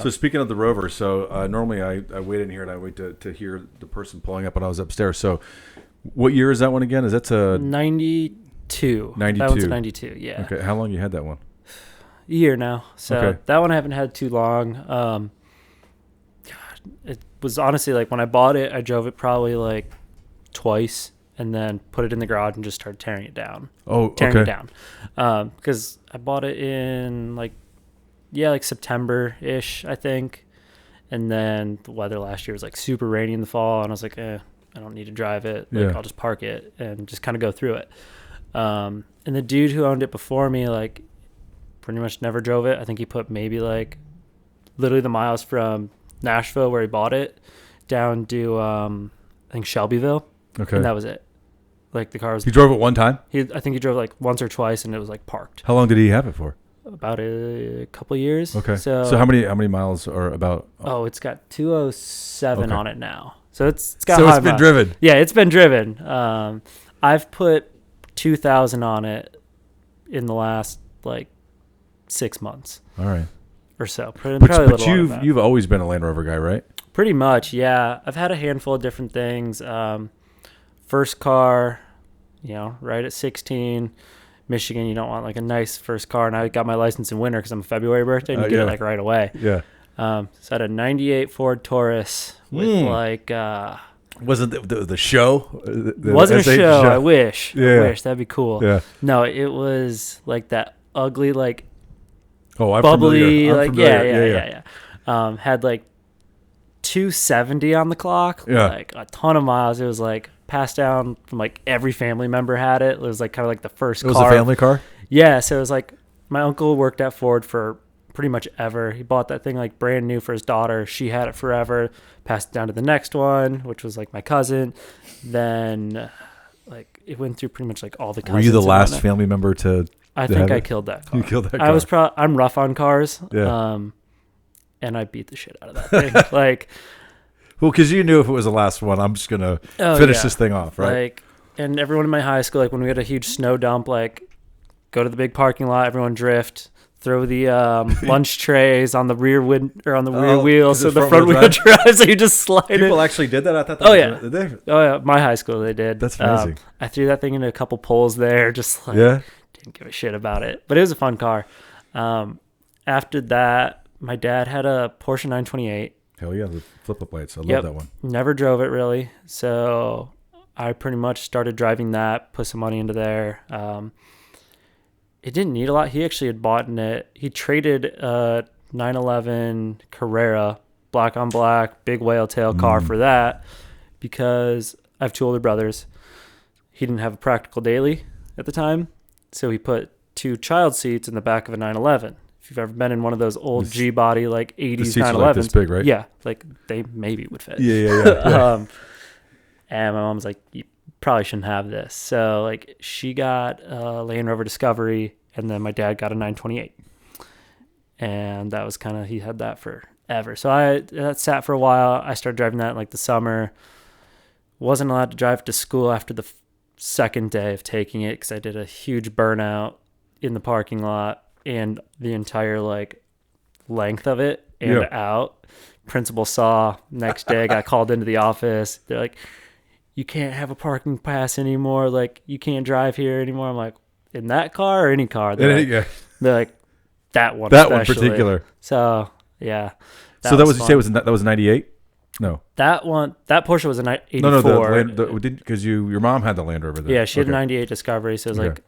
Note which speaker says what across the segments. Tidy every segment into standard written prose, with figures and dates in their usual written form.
Speaker 1: So speaking of the Rover, normally I wait in here and I wait to hear the person pulling up when I was upstairs. So what year is that one again? Is that a
Speaker 2: 92?
Speaker 1: 92?
Speaker 2: That one's a 92, yeah.
Speaker 1: Okay, how long you had that one?
Speaker 2: A year now. So
Speaker 1: Okay.
Speaker 2: that one I haven't had too long. It was honestly like when I bought it, I drove it probably like twice and then put it in the garage and just started tearing it down. Tearing it down. Because I bought it in like September-ish, I think. And then the weather last year was like super rainy in the fall. And I was like, I don't need to drive it. I'll just park it and just kind of go through it. And the dude who owned it before me, like, pretty much never drove it. I think he put maybe like literally the miles from Nashville where he bought it down to I think Shelbyville.
Speaker 1: Okay.
Speaker 2: And that was it. Like the car was.
Speaker 1: He drove it one time?
Speaker 2: I think he drove like once or twice and it was like parked.
Speaker 1: How long did he have it for?
Speaker 2: About a couple years.
Speaker 1: Okay.
Speaker 2: So
Speaker 1: how many miles are about?
Speaker 2: Oh, it's got 207
Speaker 1: Okay.
Speaker 2: on it now. So it's got
Speaker 1: So
Speaker 2: high
Speaker 1: it's been
Speaker 2: miles.
Speaker 1: driven.
Speaker 2: Yeah, it's been driven. I've put 2,000 on it in the last like 6 months.
Speaker 1: All right.
Speaker 2: Or so. Probably
Speaker 1: But
Speaker 2: a little
Speaker 1: you've always been a Land Rover guy, right?
Speaker 2: Pretty much, yeah. I've had a handful of different things. First car, right at 16. Michigan, you don't want like a nice first car. And I got my license in winter because I'm a February birthday and you get it like right away.
Speaker 1: Yeah.
Speaker 2: So I had a 98 Ford Taurus with like...
Speaker 1: wasn't the show?
Speaker 2: Wasn't a show. I wish.
Speaker 1: Yeah.
Speaker 2: I wish. That'd be cool.
Speaker 1: Yeah.
Speaker 2: No, it was like that ugly, like
Speaker 1: I'm
Speaker 2: bubbly,
Speaker 1: familiar.
Speaker 2: like yeah. Had like 270 on the clock.
Speaker 1: Yeah.
Speaker 2: Like a ton of miles. It was like passed down from like every family member had it. It was like kind of like the first car.
Speaker 1: It was a family car?
Speaker 2: Yeah. So it was like my uncle worked at Ford for pretty much ever. He bought that thing like brand new for his daughter. She had it forever. Passed it down to the next one, which was like my cousin. Then like it went through pretty much like all the cousins.
Speaker 1: Were you the last family member to?
Speaker 2: I think I killed that car.
Speaker 1: You killed that car.
Speaker 2: I'm rough on cars.
Speaker 1: Yeah.
Speaker 2: And I beat the shit out of that thing. Like,
Speaker 1: well, because you knew if it was the last one, I'm just gonna finish this thing off, right?
Speaker 2: Like, and everyone in my high school, like when we had a huge snow dump, like go to the big parking lot, everyone drift, throw the lunch trays on the rear rear wheel, so the front wheel drive, so you just slide it.
Speaker 1: People actually did that? I thought.
Speaker 2: Oh yeah, my high school they did.
Speaker 1: That's amazing.
Speaker 2: I threw that thing into a couple poles there, just like didn't give a shit about it, but it was a fun car. After that, my dad had a Porsche 928.
Speaker 1: Hell yeah, the flip-up lights. I love that one.
Speaker 2: Never drove it really, so I pretty much started driving that, put some money into there. It didn't need a lot. He actually had bought in it. He traded a 911 Carrera, black on black, big whale tail car for that because I have two older brothers. He didn't have a practical daily at the time, so he put two child seats in the back of a 911. If you've ever been in one of those old G-body like 80s 911s,
Speaker 1: like this big, right?
Speaker 2: Yeah, like they maybe would fit.
Speaker 1: Yeah.
Speaker 2: And my mom's like, you probably shouldn't have this. So like she got a Land Rover Discovery, and then my dad got a 928, and that was kind of, he had that forever. So that sat for a while. I started driving that in like the summer. Wasn't allowed to drive to school after the second day of taking it because I did a huge burnout in the parking lot and the entire like length of it and out. Principal saw. Next day I got called into the office. They're like, you can't have a parking pass anymore. Like, you can't drive here anymore. I'm like, in that car or any car? They're like, that one.
Speaker 1: That one particular.
Speaker 2: So yeah.
Speaker 1: So that was, you say that was 98? No.
Speaker 2: That Porsche was a 84.
Speaker 1: No, because your mom had the Land Rover there.
Speaker 2: Yeah, she had a 98 Discovery. So it was like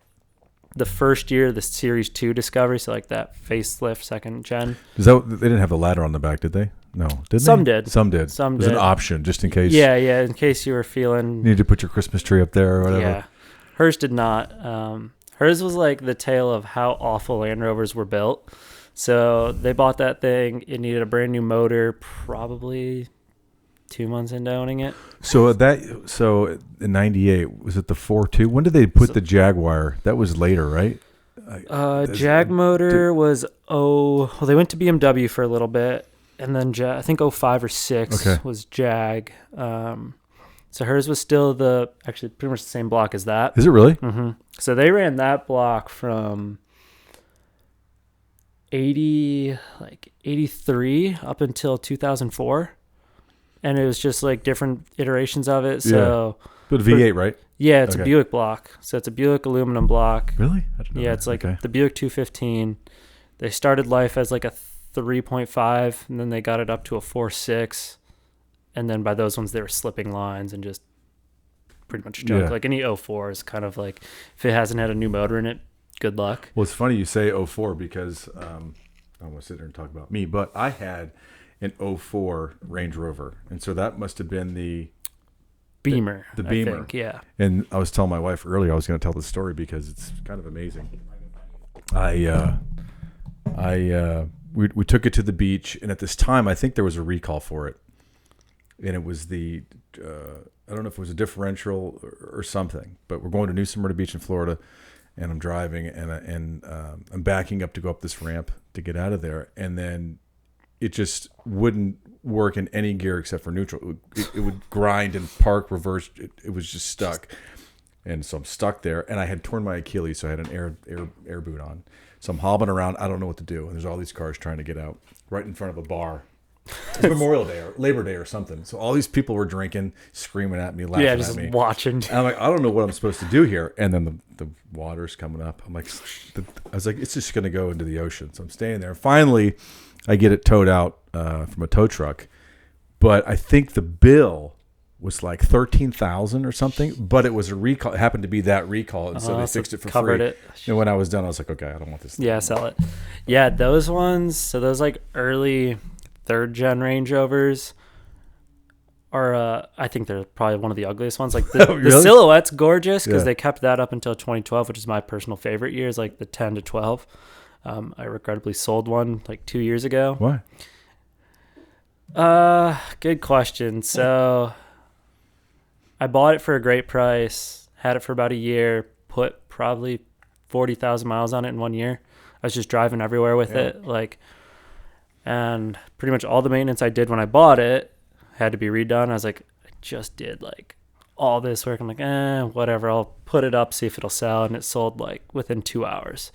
Speaker 2: the first year, the Series 2 Discovery. So like that facelift second gen.
Speaker 1: They didn't have the ladder on the back, did they? No, did
Speaker 2: Some
Speaker 1: they?
Speaker 2: did.
Speaker 1: Some did.
Speaker 2: Some
Speaker 1: did. It was an option just in case.
Speaker 2: Yeah, in case you were feeling...
Speaker 1: You need to put your Christmas tree up there or whatever.
Speaker 2: Yeah. Hers did not. Hers was like the tale of how awful Land Rovers were built. So they bought that thing. It needed a brand new motor, probably 2 months into owning it.
Speaker 1: So in 98, was it the 4.2? When did they put the Jaguar? That was later, right?
Speaker 2: Jag motor was they went to BMW for a little bit. And then I think 05 or 6 was Jag. So hers was still actually pretty much the same block as that.
Speaker 1: Is it really?
Speaker 2: Mm-hmm. So they ran that block from 83 up until 2004. And it was just like different iterations of it. So,
Speaker 1: but V8, right?
Speaker 2: Yeah, it's a Buick block. So it's a Buick aluminum block.
Speaker 1: Really? I didn't know that.
Speaker 2: It's like the Buick 215. They started life as like a 3.5, and then they got it up to a 4.6. And then by those ones, they were slipping lines and just pretty much junk. Like any 04 is kind of like, if it hasn't had a new motor in it, good luck.
Speaker 1: Well, it's funny you say 04 because I don't want to sit there and talk about me, but I had an 04 Range Rover. And so that must have been the
Speaker 2: Beamer.
Speaker 1: The Beamer.
Speaker 2: I think, yeah.
Speaker 1: And I was telling my wife earlier I was going to tell this story because it's kind of amazing. We took it to the beach, and at this time I think there was a recall for it. And it was I don't know if it was a differential or something, but we're going to New Smyrna Beach in Florida, and I'm driving, and I'm backing up to go up this ramp to get out of there, and then it just wouldn't work in any gear except for neutral. It would grind and park, reverse. It was just stuck, and so I'm stuck there. And I had torn my Achilles, so I had an air boot on. So I'm hobbling around. I don't know what to do, and there's all these cars trying to get out right in front of a bar. It's Memorial Day or Labor Day or something. So all these people were drinking, screaming at me, laughing
Speaker 2: just
Speaker 1: at me.
Speaker 2: Watching.
Speaker 1: And I'm like, I don't know what I'm supposed to do here. And then the water's coming up. I was like, it's just going to go into the ocean. So I'm staying there. Finally, I get it towed out from a tow truck. But I think the bill was like $13,000 or something. But it was a recall. It happened to be that recall. And so they fixed it for free. It. And when I was done, I was like, okay, I don't want this thing anymore.
Speaker 2: Sell it. Yeah, those ones. So those like early 3rd gen Range Rovers are I think they're probably one of the ugliest ones. Like the,
Speaker 1: really?
Speaker 2: The silhouette's gorgeous because they kept that up until 2012, which is my personal favorite years, like the 10 to 12. I regrettably sold one like 2 years ago.
Speaker 1: Why?
Speaker 2: Good question. So I bought it for a great price, had it for about a year, put probably 40,000 miles on it in 1 year. I was just driving everywhere with it. And pretty much all the maintenance I did when I bought it had to be redone. I was like, I just did like all this work. I'm like, whatever. I'll put it up, see if it'll sell. And it sold like within 2 hours.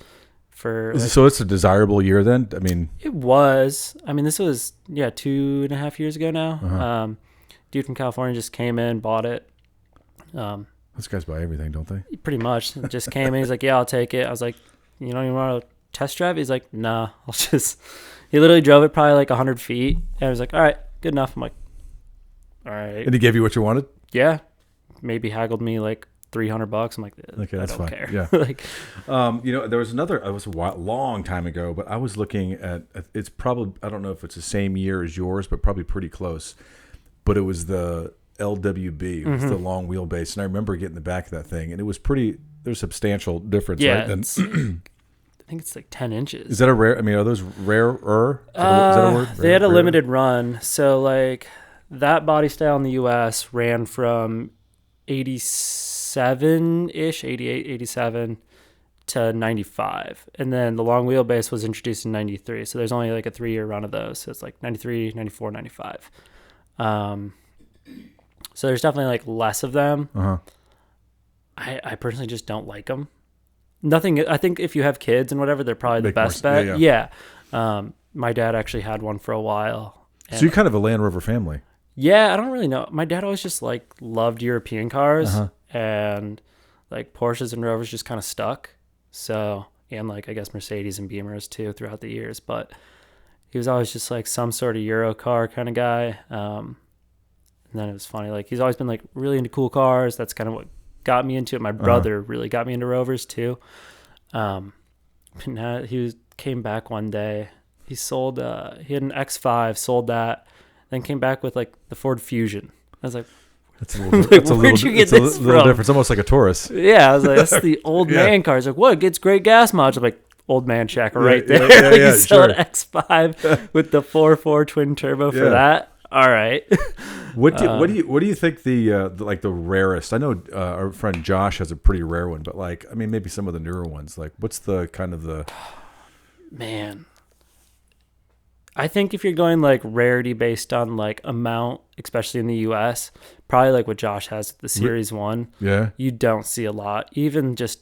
Speaker 1: So it's a desirable year then? I mean,
Speaker 2: it was. I mean, this was 2.5 years ago now. Dude from California just came in, bought it.
Speaker 1: Those guys buy everything, don't they?
Speaker 2: Pretty much. Just came in. He's like, yeah, I'll take it. I was like, you don't even want to test drive? He's like, nah, I'll just. He literally drove it probably like 100 feet. And I was like, all right, good enough. I'm like, all right.
Speaker 1: And he gave you what you wanted?
Speaker 2: Yeah. Maybe haggled me like $300. I'm like, okay, that's fine. Care.
Speaker 1: Yeah.
Speaker 2: Like,
Speaker 1: there was another, it was a long time ago, but I was looking at, it's probably, I don't know if it's the same year as yours, but probably pretty close. But it was the LWB, it was the long wheelbase. And I remember getting the back of that thing, and it was there's substantial difference, right? And
Speaker 2: I think it's like 10 inches.
Speaker 1: Is that a rare? I mean, are those rarer? Is that a word?
Speaker 2: They had a limited run. So like that body style in the U.S. ran from 87-ish, 88, 87 to 95. And then the long wheelbase was introduced in 93. So there's only like a 3-year run of those. So it's like 93, 94, 95. So there's definitely like less of them. I personally just don't like them. Nothing. I think if you have kids and whatever, they're probably the best bet. Yeah. My dad actually had one for a while.
Speaker 1: So you're kind of a Land Rover family.
Speaker 2: Yeah, I don't really know. My dad always just like loved European cars, and like Porsches and Rovers just kind of stuck. So, and like I guess Mercedes and Beamers too throughout the years. But he was always just like some sort of Euro car kind of guy. And then it was funny. Like he's always been like really into cool cars. That's kind of what got me into it. My brother really got me into Rovers too. But now came back one day. He sold. He had an X5, sold that, then came back with like the Ford Fusion. I was like,
Speaker 1: that's a little,
Speaker 2: where'd you get this
Speaker 1: little
Speaker 2: from?
Speaker 1: different. It's almost like a Taurus.
Speaker 2: Yeah, I was like, that's the old man car. He's like, what? It gets great gas mileage. I'm like, old man checker right there. You sell an X5 with the 4.4 twin turbo for that. All right.
Speaker 1: What do you think the rarest? I know our friend Josh has a pretty rare one, but like I mean maybe some of the newer ones. Like what's the kind of the
Speaker 2: man? I think if you're going like rarity based on like amount, especially in the US, probably like what Josh has, the Series 1.
Speaker 1: Yeah.
Speaker 2: You don't see a lot. Even just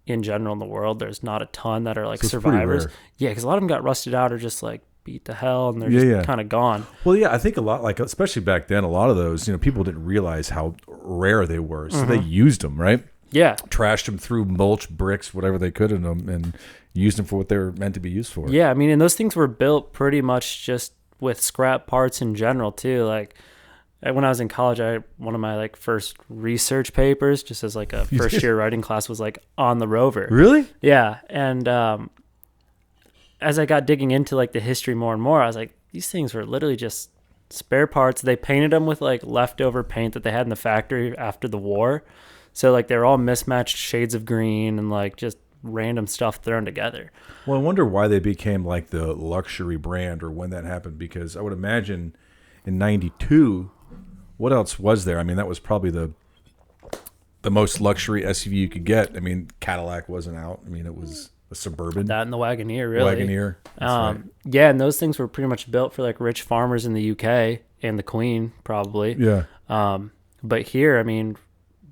Speaker 2: in general in the world. There's not a ton that are like
Speaker 1: So it's pretty
Speaker 2: survivors.
Speaker 1: rare.
Speaker 2: Yeah, because a lot of them got rusted out or just like beat to hell, and they're
Speaker 1: Yeah,
Speaker 2: just
Speaker 1: yeah.
Speaker 2: kind of gone.
Speaker 1: Well, yeah, I think a lot, like especially back then, a lot of those, people didn't realize how rare they were, so they used them, right?
Speaker 2: Yeah,
Speaker 1: Trashed them through mulch, bricks, whatever they could in them, and used them for what they were meant to be used for.
Speaker 2: yeah. I mean, and those things were built pretty much just with scrap parts in general too. Like when I was in college, one of my like first research papers, just as like a first year writing class, was like on the Rover.
Speaker 1: Really?
Speaker 2: Yeah, and as I got digging into like the history more and more, I was like, these things were literally just spare parts. They painted them with like leftover paint that they had in the factory after the war. So like they were all mismatched shades of green and like just random stuff thrown together.
Speaker 1: Well, I wonder why they became like the luxury brand, or when that happened, because I would imagine in '92, what else was there? I mean, that was probably the most luxury SUV you could get. I mean, Cadillac wasn't out. I mean, it was a Suburban.
Speaker 2: That and the Wagoneer, really.
Speaker 1: Wagoneer. That's right.
Speaker 2: Yeah, and those things were pretty much built for like rich farmers in the UK and the Queen, probably.
Speaker 1: Yeah.
Speaker 2: But here, I mean,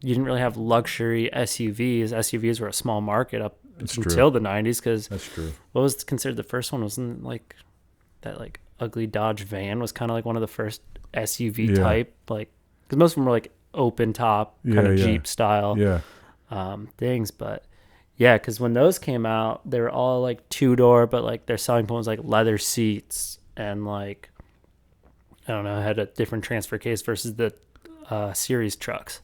Speaker 2: you didn't really have luxury SUVs. SUVs were a small market up until the 90s, because
Speaker 1: That's true.
Speaker 2: what was considered the first one? Wasn't like that like ugly Dodge van was kind of like one of the first SUV type, like, because most of them were like open top kind of Jeep style things. But yeah, because when those came out, they were all like 2-door, but like their selling point was like leather seats and like, I don't know, had a different transfer case versus the series trucks.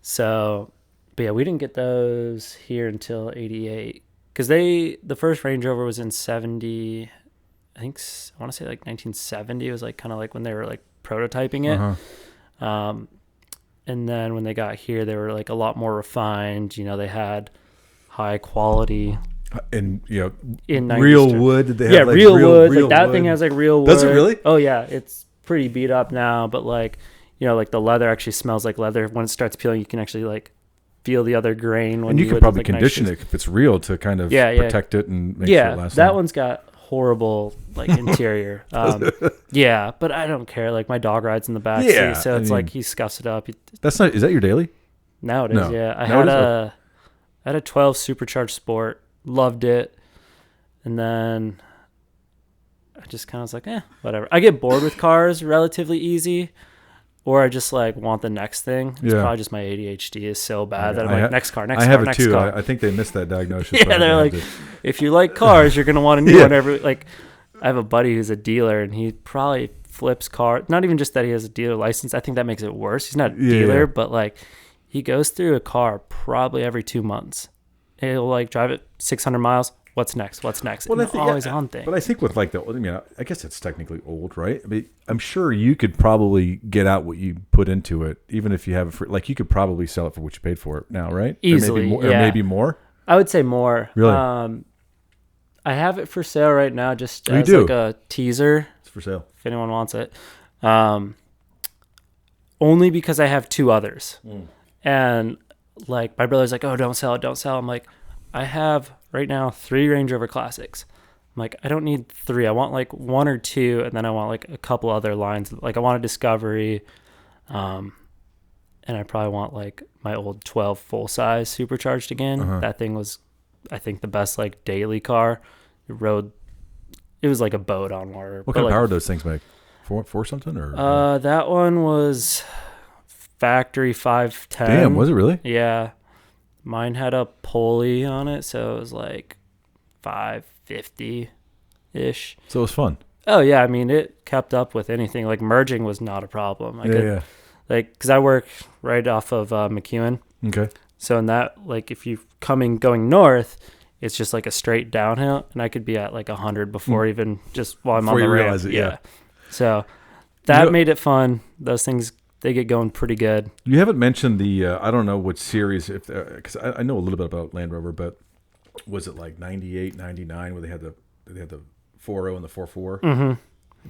Speaker 2: So, but yeah, we didn't get those here until 88, because the first Range Rover was in 70, I think, I want to say like 1970. It was like kind of like when they were like prototyping it. And then when they got here, they were like a lot more refined. They had high quality.
Speaker 1: And
Speaker 2: in
Speaker 1: real wood. Did they have like
Speaker 2: real wood.
Speaker 1: Real
Speaker 2: like that
Speaker 1: wood?
Speaker 2: thing has like real wood.
Speaker 1: Does it really?
Speaker 2: Oh yeah, it's pretty beat up now, but like like the leather actually smells like leather. When it starts peeling, you can actually like feel the other grain.
Speaker 1: And you could probably condition it if it's real to kind of protect it and make sure it lasts.
Speaker 2: That one's got horrible like interior. Yeah, but I don't care. Like my dog rides in the back seat, so it's like he scuffs it up.
Speaker 1: That's not. Is that your daily?
Speaker 2: Now it is.
Speaker 1: No.
Speaker 2: Yeah, I
Speaker 1: Now
Speaker 2: had a 12 supercharged Sport. Loved it, and then I just kind of was like, whatever. I get bored with cars relatively easy, or I just like want the next thing. It's probably just my ADHD is so bad that I'm like, next car.
Speaker 1: I have it too. I think they missed that diagnosis.
Speaker 2: Yeah, they're like, if you like cars, you're gonna want a new one every. Like, I have a buddy who's a dealer, and he probably flips cars. Not even just that he has a dealer license. I think that makes it worse. He's not a dealer, but like, he goes through a car probably every 2 months. He'll like drive it 600 miles. What's next? What's next? Well, and always on things.
Speaker 1: But I think with like I guess it's technically old, right? I mean, I'm sure you could probably get out what you put into it, even if you have you could probably sell it for what you paid for it now, right?
Speaker 2: Easily,
Speaker 1: or maybe more.
Speaker 2: I would say more.
Speaker 1: Really?
Speaker 2: I have it for sale right now, just as like a teaser.
Speaker 1: It's for sale
Speaker 2: if anyone wants it. Only because I have 2 others, and like my brother's like, "Oh, don't sell it, don't sell." I'm like, I have right now 3 Range Rover Classics. I'm like, I don't need 3. I want like 1 or 2, and then I want like a couple other lines. Like I want a Discovery, and I probably want like my old 12 full size supercharged again. That thing was, I think, the best like daily car. It was like a boat on water.
Speaker 1: What kind of power do those things make? 4 something or?
Speaker 2: That one was factory 510.
Speaker 1: Damn, was it really?
Speaker 2: Yeah. Mine had a pulley on it, so it was like 550-ish.
Speaker 1: So it was fun.
Speaker 2: Oh, yeah. I mean, it kept up with anything. Like, merging was not a problem. Like, because I work right off of McEwen.
Speaker 1: Okay.
Speaker 2: So in that, like, if you're going north, it's just like a straight downhill, and I could be at like 100 before even just while I'm on the ramp.
Speaker 1: Realize it, yeah.
Speaker 2: So that made it fun. Those things, they get going pretty good. You
Speaker 1: haven't mentioned the I don't know what series, if because I know a little bit about Land Rover, but was it like 98, 99 where they had the 4.0 and the 4.4?
Speaker 2: Mm-hmm.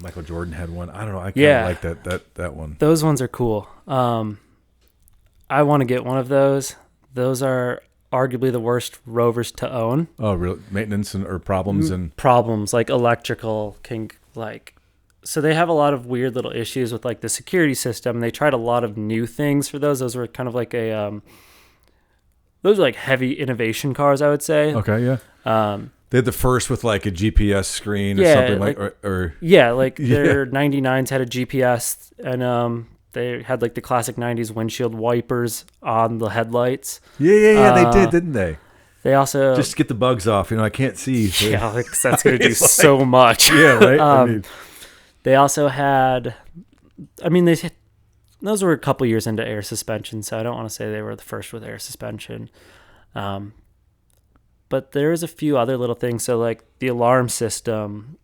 Speaker 1: Michael Jordan had one. I don't know. I kind of like that one.
Speaker 2: Those ones are cool. I want to get one of those. Those are arguably the worst Rovers to own.
Speaker 1: Oh, really? Maintenance or problems and
Speaker 2: problems like electrical so they have a lot of weird little issues with like the security system. They tried a lot of new things for those. Those were kind of like those are like heavy innovation cars, I would say.
Speaker 1: Okay, yeah. They had the first with like a GPS screen or
Speaker 2: Yeah,
Speaker 1: something
Speaker 2: like-
Speaker 1: or
Speaker 2: Yeah, like
Speaker 1: Yeah.
Speaker 2: their 99s had a GPS, and they had like the classic 90s windshield wipers on the headlights.
Speaker 1: yeah, they did, didn't they?
Speaker 2: They also
Speaker 1: Just to get the bugs off. I can't see. So-
Speaker 2: yeah, like, that's gonna do
Speaker 1: It's like-
Speaker 2: so much.
Speaker 1: Yeah, right.
Speaker 2: They also had, those were a couple years into air suspension, so I don't want to say they were the first with air suspension. But there's a few other little things. So like the alarm system,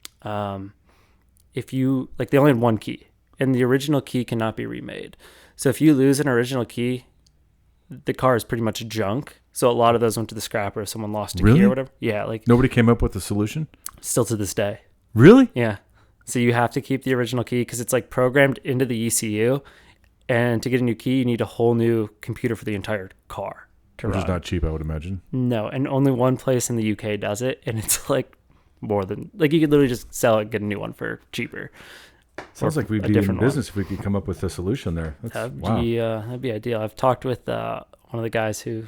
Speaker 2: if you like, they only had one key, and the original key cannot be remade. So if you lose an original key, the car is pretty much junk. So a lot of those went to the scrapper if someone lost a key
Speaker 1: Really?
Speaker 2: or whatever. Yeah, like
Speaker 1: Nobody came up with a solution?
Speaker 2: still to this day.
Speaker 1: Really?
Speaker 2: Yeah. So you have to keep the original key because it's like programmed into the ECU. And to get a new key, you need a whole new computer for the entire car to
Speaker 1: Which
Speaker 2: run.
Speaker 1: is not cheap, I would imagine.
Speaker 2: No, and only one place in the UK does it, and it's like more than like you could literally just sell it and get a new one for cheaper.
Speaker 1: Sounds
Speaker 2: Or
Speaker 1: like we'd
Speaker 2: a
Speaker 1: be in
Speaker 2: different
Speaker 1: business if we could come up with a solution there. That's, wow.
Speaker 2: That'd be ideal. I've talked with one of the guys who,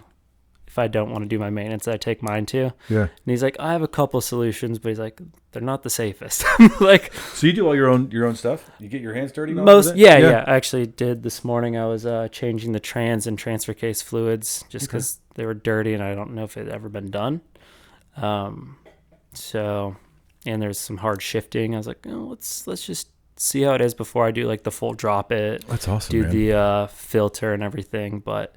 Speaker 2: if I don't want to do my maintenance, I take mine to.
Speaker 1: Yeah.
Speaker 2: And he's like, I have a couple solutions, but he's like, they're not the safest. Like
Speaker 1: So you do all your own stuff? You get your hands dirty? and all
Speaker 2: most,
Speaker 1: with it?
Speaker 2: yeah. I actually did this morning. I was changing the trans and transfer case fluids just because they were dirty, and I don't know if it had ever been done. So, and there's some hard shifting. I was like, oh, let's just see how it is before I do like the full drop it.
Speaker 1: That's awesome,
Speaker 2: Do
Speaker 1: man.
Speaker 2: the filter and everything, but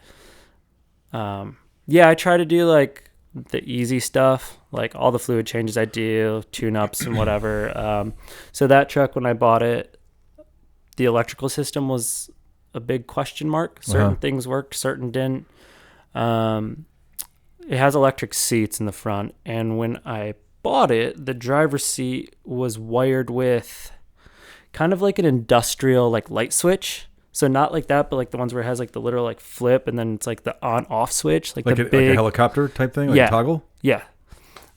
Speaker 2: yeah, I try to do like the easy stuff, like all the fluid changes I do, tune-ups and whatever. So that truck, when I bought it, the electrical system was a big question mark. Certain things worked, certain didn't. It has electric seats in the front, and when I bought it, the driver's seat was wired with kind of like an industrial like light switch. So not like that, but like the ones where it has like the literal like flip, and then it's like the on-off switch, like the
Speaker 1: like
Speaker 2: big
Speaker 1: a helicopter type thing, like
Speaker 2: Yeah.
Speaker 1: a toggle?
Speaker 2: yeah.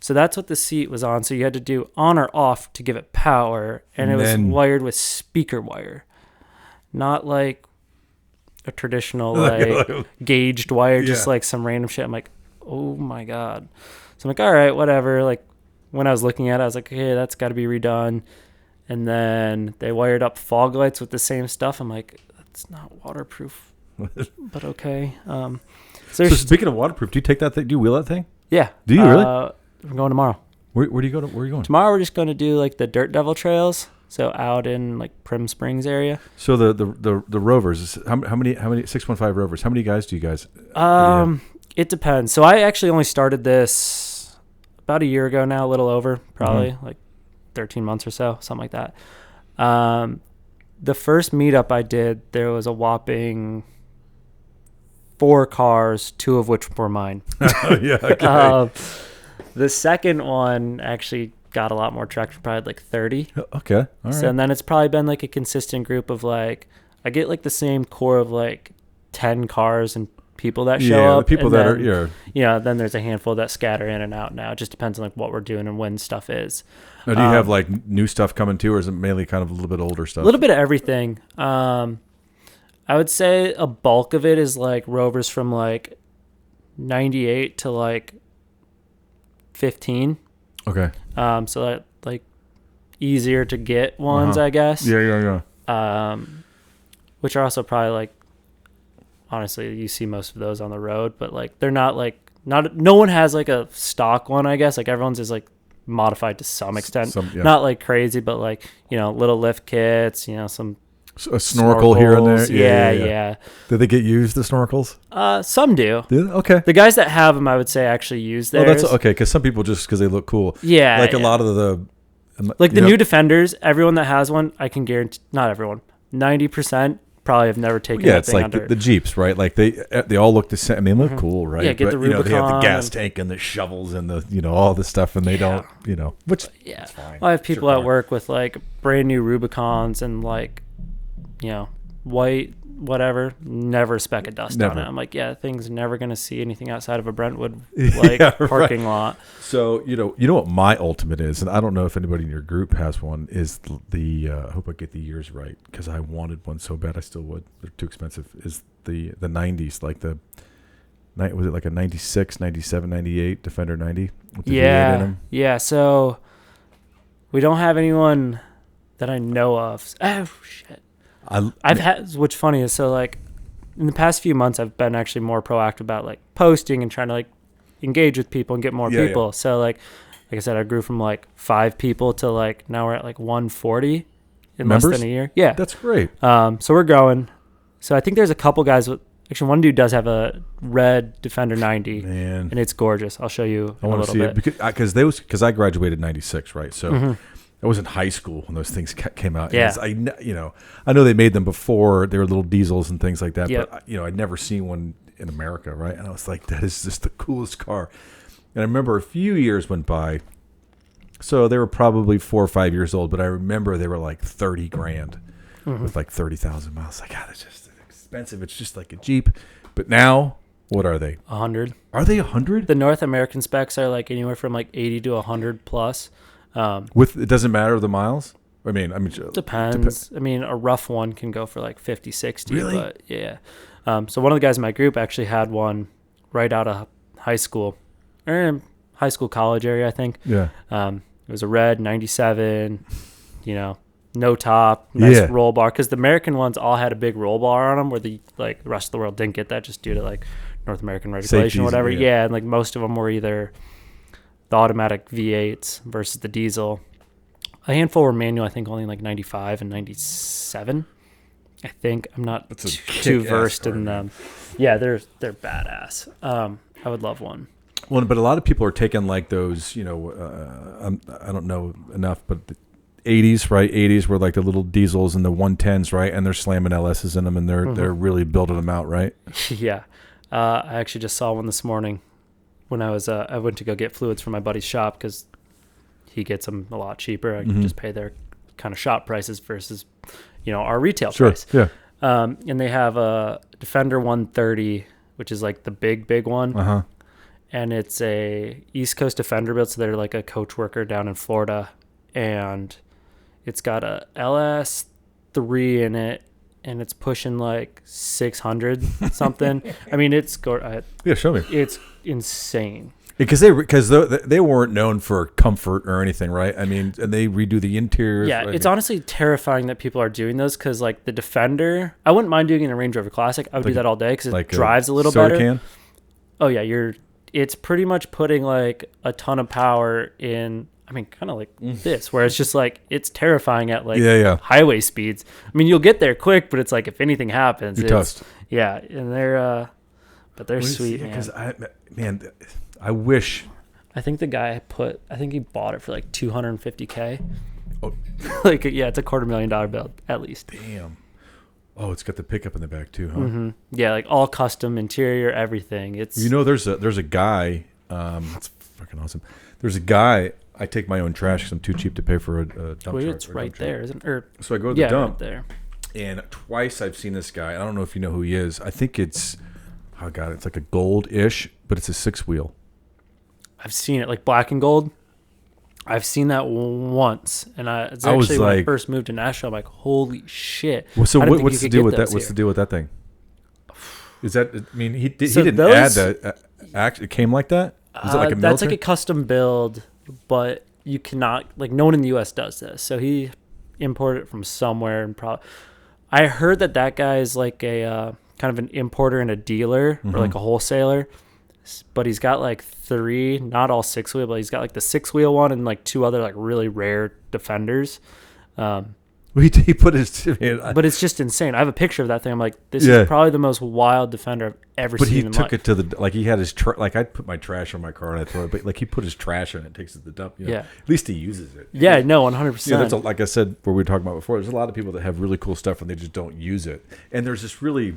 Speaker 2: So that's what the seat was on. So you had to do on or off to give it power, and it was
Speaker 1: then-
Speaker 2: wired with speaker wire, not like a traditional like gauged wire, just
Speaker 1: Yeah.
Speaker 2: like some random shit. I'm like, oh my god. So I'm like, all right, whatever. Like when I was looking at it, I was like, okay, that's got to be redone. And then they wired up fog lights with the same stuff. I'm like, that's not waterproof, but okay. So
Speaker 1: So
Speaker 2: there's,
Speaker 1: speaking of waterproof, do you take that thing? Do you wheel that thing?
Speaker 2: yeah.
Speaker 1: Do you really?
Speaker 2: We're going tomorrow.
Speaker 1: Where do you go? Where are you going?
Speaker 2: Tomorrow we're just going to do like the Dirt Devil trails. So out in like Prim Springs area.
Speaker 1: So the Rovers, how many 615 Rovers? How many guys do you guys?
Speaker 2: It depends. So I actually only started this about a year ago now, a little over, probably like 13 months or so, something like that. The first meetup I did, there was a whopping 4 cars, 2 of which were mine.
Speaker 1: Yeah. Okay.
Speaker 2: The second one actually got a lot more traction, probably like 30.
Speaker 1: Okay. All right.
Speaker 2: So and then it's probably been like a consistent group of like, I get like the same core of like 10 cars and people that show
Speaker 1: yeah,
Speaker 2: up.
Speaker 1: the people
Speaker 2: and
Speaker 1: that
Speaker 2: then,
Speaker 1: are yeah.
Speaker 2: Yeah, then there's a handful that scatter in and out now. It just depends on like what we're doing and when stuff is.
Speaker 1: Now, do you have like new stuff coming too, or is it mainly kind of a little bit older stuff?
Speaker 2: A little bit of everything. I would say a bulk of it is like Rovers from like 98 to like 15.
Speaker 1: Okay.
Speaker 2: So that like easier to get ones, I guess.
Speaker 1: Yeah.
Speaker 2: Which are also probably like, honestly, you see most of those on the road, but like they're not like no one has like a stock one, I guess. Like everyone's is like modified to some extent, not like crazy, but like, you know, little lift kits, you know, some
Speaker 1: A snorkel here and there.
Speaker 2: Yeah.
Speaker 1: Did they get used, the snorkels?
Speaker 2: Some do.
Speaker 1: Okay.
Speaker 2: The guys that have them, I would say, actually use theirs.
Speaker 1: Well, that's okay, because some people just because they look cool.
Speaker 2: Yeah.
Speaker 1: Like a lot of the.
Speaker 2: Like the new Defenders, everyone that has one, I can guarantee, not everyone, 90% probably have never taken that
Speaker 1: it's
Speaker 2: thing
Speaker 1: like
Speaker 2: under.
Speaker 1: the Jeeps, right? Like they all look the same. I mean, they look cool, right?
Speaker 2: Yeah, get the
Speaker 1: But, they have the
Speaker 2: Rubicon
Speaker 1: gas
Speaker 2: and-
Speaker 1: tank and the shovels and the all the stuff, and they don't, which
Speaker 2: Yeah.
Speaker 1: is fine.
Speaker 2: Well, I have people
Speaker 1: Sure.
Speaker 2: at work with like brand new Rubicons and like, white, whatever, never a speck of dust on
Speaker 1: Never.
Speaker 2: it. I'm like, yeah, thing's never going to see anything outside of a Brentwood
Speaker 1: Yeah, right.
Speaker 2: parking lot.
Speaker 1: So you know what my ultimate is, and I don't know if anybody in your group has one. Is the I hope I get the years right because I wanted one so bad I still would. They're too expensive. Is the 90s like the Was it like a 96, 97, 98 Defender 90 with the V8 in them?
Speaker 2: Yeah. So we don't have anyone that I know of. Oh shit! I've had. What's funny is so like in the past few months I've been actually more proactive about like posting and trying to like engage with people and get more people. Yeah. So like I said, I grew from like 5 people to like now we're at like 140 in less than a year. Yeah,
Speaker 1: that's great.
Speaker 2: So we're growing. So I think there's a couple guys with. Actually, one dude does have a red Defender 90,
Speaker 1: man,
Speaker 2: and it's gorgeous. I'll show you.
Speaker 1: I want to see it because I graduated '96, right? So I was in high school when those things came out.
Speaker 2: Yeah,
Speaker 1: I know they made them before. They were little diesels and things like that.
Speaker 2: Yep.
Speaker 1: But I'd never seen one in America, right? And I was like, that is just the coolest car. And I remember a few years went by. So they were probably 4 or 5 years old, but I remember they were like $30,000 with like 30,000 miles. Like, God, it's just expensive. It's just like a Jeep. But now, what are they?
Speaker 2: 100.
Speaker 1: Are they 100?
Speaker 2: The North American specs are like anywhere from like 80 to 100 plus.
Speaker 1: It doesn't matter the miles. I mean,
Speaker 2: depends. I mean, a rough one can go for like 50, 60.
Speaker 1: Really?
Speaker 2: But yeah. So one of the guys in my group actually had one right out of high school, or high school college area, I think.
Speaker 1: Yeah.
Speaker 2: It was a red 97. No top, nice roll bar. Because the American ones all had a big roll bar on them, where the rest of the world didn't get that, just due to like North American regulation or whatever. Yeah, and like most of them were either the automatic V8s versus the diesel. A handful were manual. I think only like 95 and 97. I think I'm not too versed in them. Yeah, they're badass. I would love one.
Speaker 1: Well, but a lot of people are taking like those. I don't know enough, but the 80s, right? 80s were like the little diesels and the 110s, right? And they're slamming LSs in them, and they're really building them out, right?
Speaker 2: Yeah. I actually just saw one this morning when I went to go get fluids from my buddy's shop because he gets them a lot cheaper. I can just pay their kind of shop prices versus, our retail price.
Speaker 1: Yeah.
Speaker 2: And they have a Defender 130, which is like the big one. And it's a East Coast Defender build, so they're like a coach worker down in Florida. And it's got a LS3 in it, and it's pushing like 600 something. I mean, it's
Speaker 1: show me.
Speaker 2: It's insane.
Speaker 1: Because they weren't known for comfort or anything, right? I mean, and they redo the interior.
Speaker 2: Yeah, it's honestly terrifying that people are doing those because, like, the Defender, I wouldn't mind doing it in a Range Rover Classic. I would do that all day because it drives a little better. Can? Oh yeah, it's pretty much putting like a ton of power in. I mean, kind of like this, where it's just like it's terrifying at like highway speeds. I mean, you'll get there quick, but it's like if anything happens,
Speaker 1: you're toast.
Speaker 2: Yeah, and they're sweet.
Speaker 1: Because I wish.
Speaker 2: I think the guy he bought it for like $250K. Oh. Like, yeah, it's a $250,000 build at least.
Speaker 1: Damn. Oh, it's got the pickup in the back too, huh?
Speaker 2: Yeah, like all custom interior, everything. It's
Speaker 1: there's a guy. That's fucking awesome. There's a guy. I take my own trash because I'm too cheap to pay for a dump truck.
Speaker 2: It's right there, isn't it?
Speaker 1: So I go to the dump.
Speaker 2: Right there.
Speaker 1: And twice I've seen this guy. I don't know if you know who he is. I think it's it's like a gold-ish, but it's a 6-wheel.
Speaker 2: I've seen it, like black and gold. I've seen that once, and it's actually when I first moved to Nashville. I'm like, holy shit!
Speaker 1: Well, so what's the deal with that? What's the deal with that thing? Is that? I mean, he didn't add that. It came like that. Is it like a military?
Speaker 2: That's like a custom build, but you cannot, like, no one in the U.S. does this. So he imported it from somewhere, and I heard that guy is like a kind of an importer and a dealer, or like a wholesaler. But he's got like 3, not all 6-wheel, but he's got like the 6-wheel one and like 2 other like really rare Defenders.
Speaker 1: He put his,
Speaker 2: but it's just insane. I have a picture of that thing. I'm like, this is probably the most wild Defender I've ever seen in my life. But he took
Speaker 1: it to like he had his like I'd put my trash in my car and I throw it, but like he put his trash in it, takes it to the dump. Yeah, at least he uses it.
Speaker 2: Yeah, no, 100%.
Speaker 1: Yeah, that's like I said, what we were talking about before. There's a lot of people that have really cool stuff and they just don't use it. And there's this really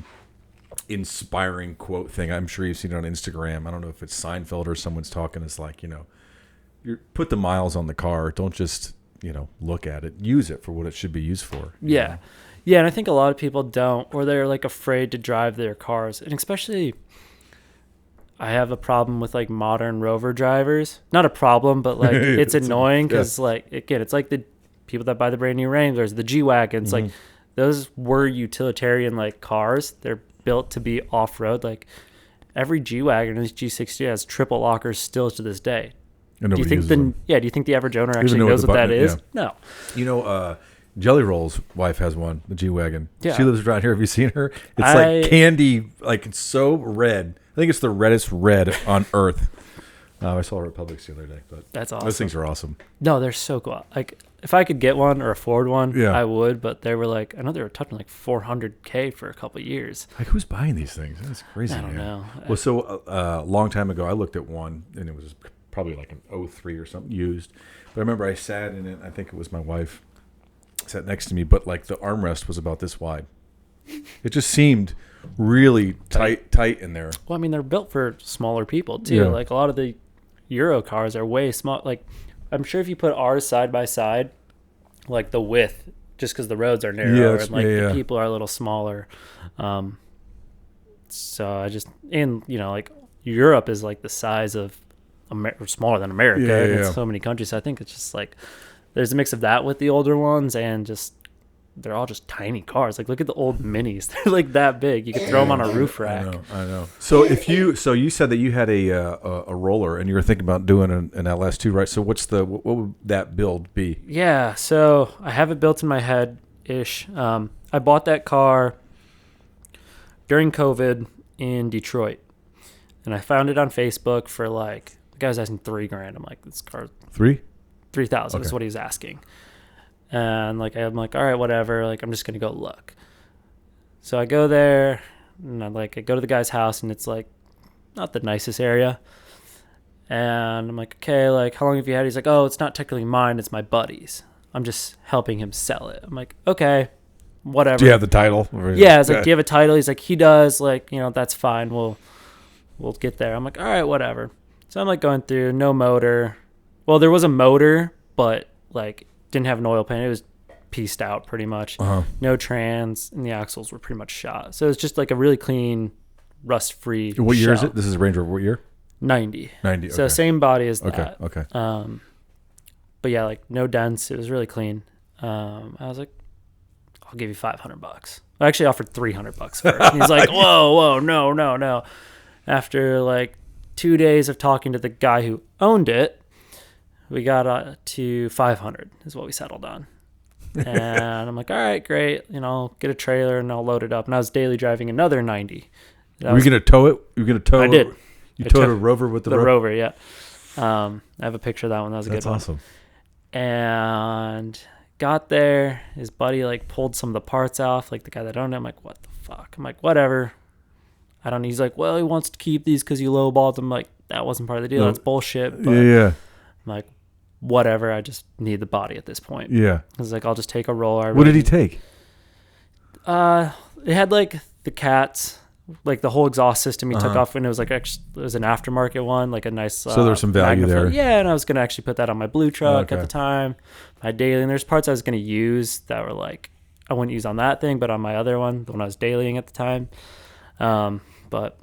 Speaker 1: inspiring quote thing. I'm sure you've seen it on Instagram. I don't know if it's Seinfeld or someone's talking. It's like, you put the miles on the car. Don't just look at it. Use it for what it should be used for.
Speaker 2: Yeah. Yeah, and I think a lot of people don't, or they're like afraid to drive their cars. And especially, I have a problem with like modern Rover drivers. Not a problem, but like it's annoying because like, again, it's like the people that buy the brand new Wranglers, the G-Wagons, like those were utilitarian like cars. They're built to be off-road. Like, every G-Wagon and G60 has triple lockers still to this day.
Speaker 1: And
Speaker 2: Do you think
Speaker 1: them.
Speaker 2: do you think the average owner actually knows what that is?
Speaker 1: Yeah.
Speaker 2: No.
Speaker 1: You know, Jelly Roll's wife has one, the G-Wagon.
Speaker 2: Yeah.
Speaker 1: She lives around here. Have you seen her? It's like candy, like it's so red. I think it's the reddest red on earth. I saw her at Publix the other day, but
Speaker 2: That's awesome.
Speaker 1: those things are awesome.
Speaker 2: No, they're so cool. Like if I could get one or afford one,
Speaker 1: Yeah.
Speaker 2: I would. But they were like, I know they were touching like $400K for a couple of years.
Speaker 1: Like who's buying these things? That's crazy.
Speaker 2: I don't know.
Speaker 1: Well, so a long time ago, I looked at one, and it was probably like an '03 or something used. But I remember I sat in it. I think it was my wife sat next to me, but like the armrest was about this wide. It just seemed really tight in there.
Speaker 2: Well, I mean, they're built for smaller people too.
Speaker 1: Yeah.
Speaker 2: Like a lot of the Euro cars are way small. Like I'm sure if you put ours side by side, like the width, just because the roads are narrower and like the people are a little smaller. So I just, and you know, like Europe is like the size of smaller than America.
Speaker 1: Yeah,
Speaker 2: and
Speaker 1: yeah.
Speaker 2: it's so many countries. So I think it's just like there's a mix of that with the older ones, and just they're all just tiny cars. Like look at the old Minis; they're like that big. You could throw them on a roof rack.
Speaker 1: I know. So you said that you had a roller and you were thinking about doing an LS2, right? So what would that build be?
Speaker 2: Yeah, so I have it built in my head ish. I bought that car during COVID in Detroit, and I found it on Facebook for like the guy was asking $3,000. I'm like, this car $3,000 is what he was asking. And like I'm like, all right, whatever. Like I'm just gonna go look. So I go there, and I go to the guy's house, and it's like not the nicest area. And I'm like, okay, like how long have you had? He's like, oh, it's not technically mine, it's my buddy's. I'm just helping him sell it. I'm like, okay, whatever.
Speaker 1: Do you have the title?
Speaker 2: Yeah, I was like, do you have a title? He's like, he does. Like, you know, that's fine. We'll get there. I'm like, all right, whatever. So I'm like going through, no motor. Well, there was a motor, but like didn't have an oil pan. It was pieced out pretty much.
Speaker 1: Uh-huh.
Speaker 2: No trans, and the axles were pretty much shot. So it's just like a really clean, rust-free
Speaker 1: What year is
Speaker 2: shell.
Speaker 1: it? This is a Range Rover. What year?
Speaker 2: 90.
Speaker 1: 90.
Speaker 2: So
Speaker 1: okay.
Speaker 2: same body as that.
Speaker 1: Okay.
Speaker 2: But yeah, like no dents. It was really clean. I was like, I'll give you $500. I actually offered $300 first. And he's like, whoa, no. After like 2 days of talking to the guy who owned it, we got to $500 is what we settled on. And I'm like, all right, great. You know, I'll get a trailer and I'll load it up. And I was daily driving another 90.
Speaker 1: Were you going to tow it? You were going to tow it?
Speaker 2: I did.
Speaker 1: You towed a Rover with the
Speaker 2: Rover, yeah. I have a picture of that one. That was a good one.
Speaker 1: That's awesome.
Speaker 2: And got there. His buddy like pulled some of the parts off, like the guy that owned it. I'm like, what the fuck? I'm like, whatever. I don't know. He's like, well, he wants to keep these because you lowballed him. Like, that wasn't part of the deal. That's bullshit. But
Speaker 1: yeah.
Speaker 2: I'm like, whatever. I just need the body at this point.
Speaker 1: Yeah.
Speaker 2: I was like, I'll just take a roller.
Speaker 1: What did he take?
Speaker 2: It had like the cats, like the whole exhaust system he took
Speaker 1: Uh-huh.
Speaker 2: off, and it was like it was an aftermarket one, like a nice.
Speaker 1: So there's some value there.
Speaker 2: Yeah, and I was gonna actually put that on my blue truck
Speaker 1: Okay.
Speaker 2: at the time, my daily. And there's parts I was gonna use that were like I wouldn't use on that thing, but on my other one, the one I was dailying at the time. But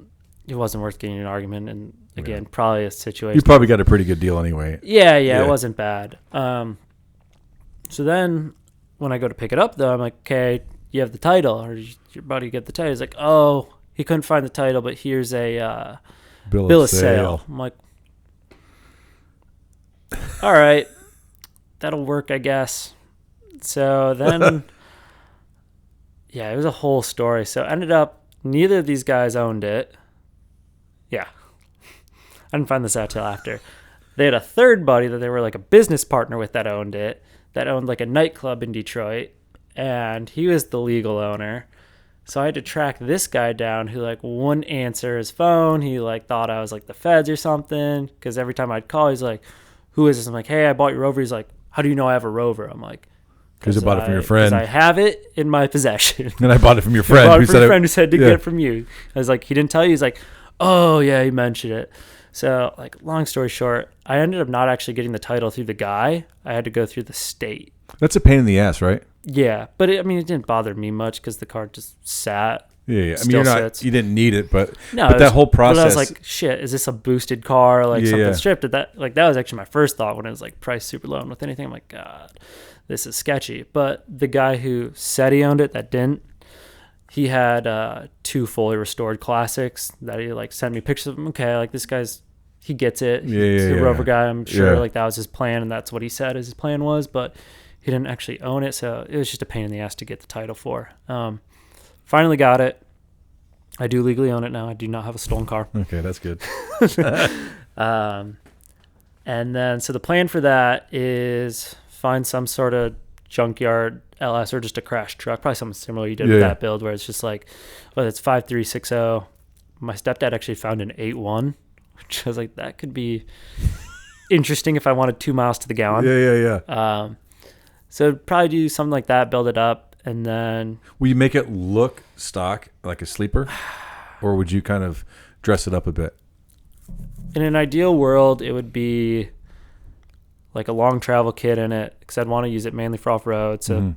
Speaker 2: it wasn't worth getting in an argument. And again, probably a situation.
Speaker 1: You probably got a pretty good deal anyway.
Speaker 2: Yeah, it wasn't bad. So then when I go to pick it up, though, I'm like, okay, you have the title, or your buddy get the title? He's like, oh, he couldn't find the title, but here's a bill of sale. I'm like, all right, that'll work, I guess. So then, yeah, it was a whole story. So ended up, neither of these guys owned it. Yeah. I didn't find this out till after. They had a third buddy that they were like a business partner with that owned it, that owned like a nightclub in Detroit, and he was the legal owner. So I had to track this guy down who like wouldn't answer his phone. He like thought I was like the feds or something, because every time I'd call, he's like, who is this? I'm like, hey, I bought your Rover. He's like, how do you know I have a Rover? I'm like,
Speaker 1: because I bought it from your friend.
Speaker 2: Because I have it in my possession.
Speaker 1: And I bought it from your friend.
Speaker 2: I bought it from your friend who said to get it from you. I was like, he didn't tell you? He's like, oh yeah, he mentioned it. So like, long story short, I ended up not actually getting the title through the guy. I had to go through the state.
Speaker 1: That's a pain in the ass, right?
Speaker 2: Yeah, but it didn't bother me much because the car just sat.
Speaker 1: Yeah. I mean, you didn't need it, but
Speaker 2: no,
Speaker 1: that whole process.
Speaker 2: But I was like, shit, is this a boosted car? Like something stripped? That was actually my first thought when it was like price super low and with anything. I'm like, God, this is sketchy. But the guy who said he owned it that didn't, he had 2 fully restored classics that he like sent me pictures of them. Okay, like this guy's, he gets it. He's a Rover guy. I'm sure like that was his plan, and that's what he said his plan was, but he didn't actually own it, so it was just a pain in the ass to get the title for. Finally got it. I do legally own it now. I do not have a stolen car.
Speaker 1: Okay, that's good.
Speaker 2: And then, so the plan for that is find some sort of junkyard LS or just a crash truck, probably something similar you did with that build, where it's just like, whether it's 5360. My stepdad actually found an 8.1, which I was like, that could be interesting if I wanted 2 miles to the gallon.
Speaker 1: Yeah.
Speaker 2: So probably do something like that, build it up, and then...
Speaker 1: Will you make it look stock, like a sleeper? Or would you kind of dress it up a bit?
Speaker 2: In an ideal world, it would be like a long travel kit in it, because I'd want to use it mainly for off-road. So,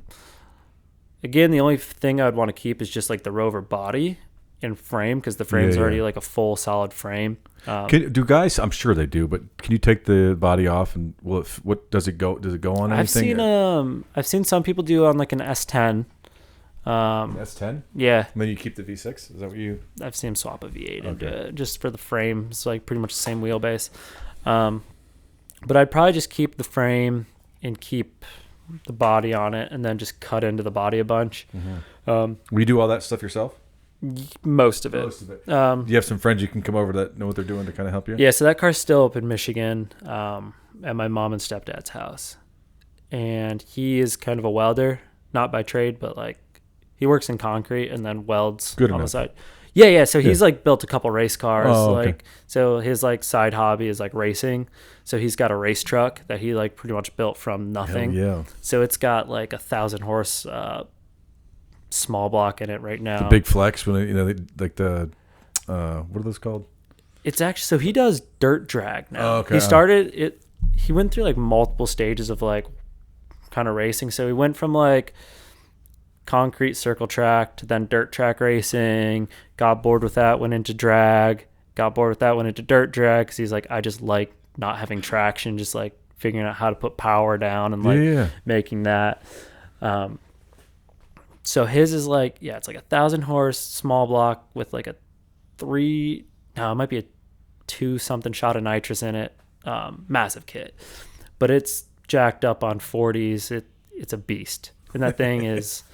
Speaker 2: again, the only thing I'd want to keep is just like the Rover body and frame, because the frame's already like a full solid frame.
Speaker 1: Do guys? I'm sure they do, but can you take the body off and what does it go? Does it go on anything?
Speaker 2: I've seen some people do on like an S10.
Speaker 1: S10.
Speaker 2: Yeah.
Speaker 1: And then you keep the V6. Is that what you?
Speaker 2: I've seen them swap a V8 into it just for the frame. It's like pretty much the same wheelbase. But I'd probably just keep the frame and keep the body on it, and then just cut into the body a bunch.
Speaker 1: Will you do all that stuff yourself?
Speaker 2: Most of it.
Speaker 1: Do you have some friends you can come over that know what they're doing to kind of help you?
Speaker 2: Yeah, so that car's still up in Michigan, at my mom and stepdad's house. And he is kind of a welder, not by trade, but like he works in concrete and then welds on the side. Yeah. So he's like built a couple race cars. So his like side hobby is like racing. So he's got a race truck that he like pretty much built from nothing.
Speaker 1: Hell yeah.
Speaker 2: So it's got like 1,000 horse small block in it right now.
Speaker 1: The big flex, when like the what are those called?
Speaker 2: It's actually, so he does dirt drag now.
Speaker 1: Oh, okay.
Speaker 2: He started it. He went through like multiple stages of like kind of racing. So he went from like concrete circle track to then dirt track racing, got bored with that, went into drag, got bored with that, went into dirt drag, because he's like, I just like not having traction, just like figuring out how to put power down and like making that. So his is like, it's like 1,000 horse small block with like it might be a 2 something shot of nitrous in it, massive kit, but it's jacked up on 40s. It's a beast, and that thing is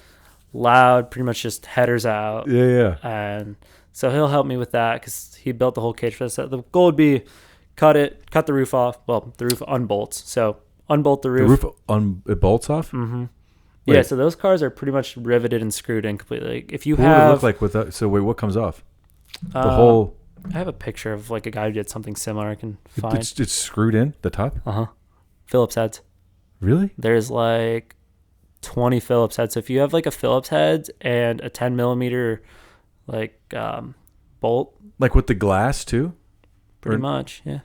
Speaker 2: loud, pretty much just headers out. And so he'll help me with that, because he built the whole cage for this. The goal would be cut the roof off. Well, the roof unbolts, so unbolt the roof.
Speaker 1: The roof it bolts off.
Speaker 2: Yeah, so those cars are pretty much riveted and screwed in completely. Like if you
Speaker 1: what would it look like with that? So wait, what comes off? The whole.
Speaker 2: I have a picture of like a guy who did something similar. I can find.
Speaker 1: It's screwed in the top.
Speaker 2: Phillips heads.
Speaker 1: Really?
Speaker 2: There's like 20 Phillips heads. So if you have like a Phillips head and a 10 millimeter like bolt,
Speaker 1: like with the glass too,
Speaker 2: pretty much, yeah.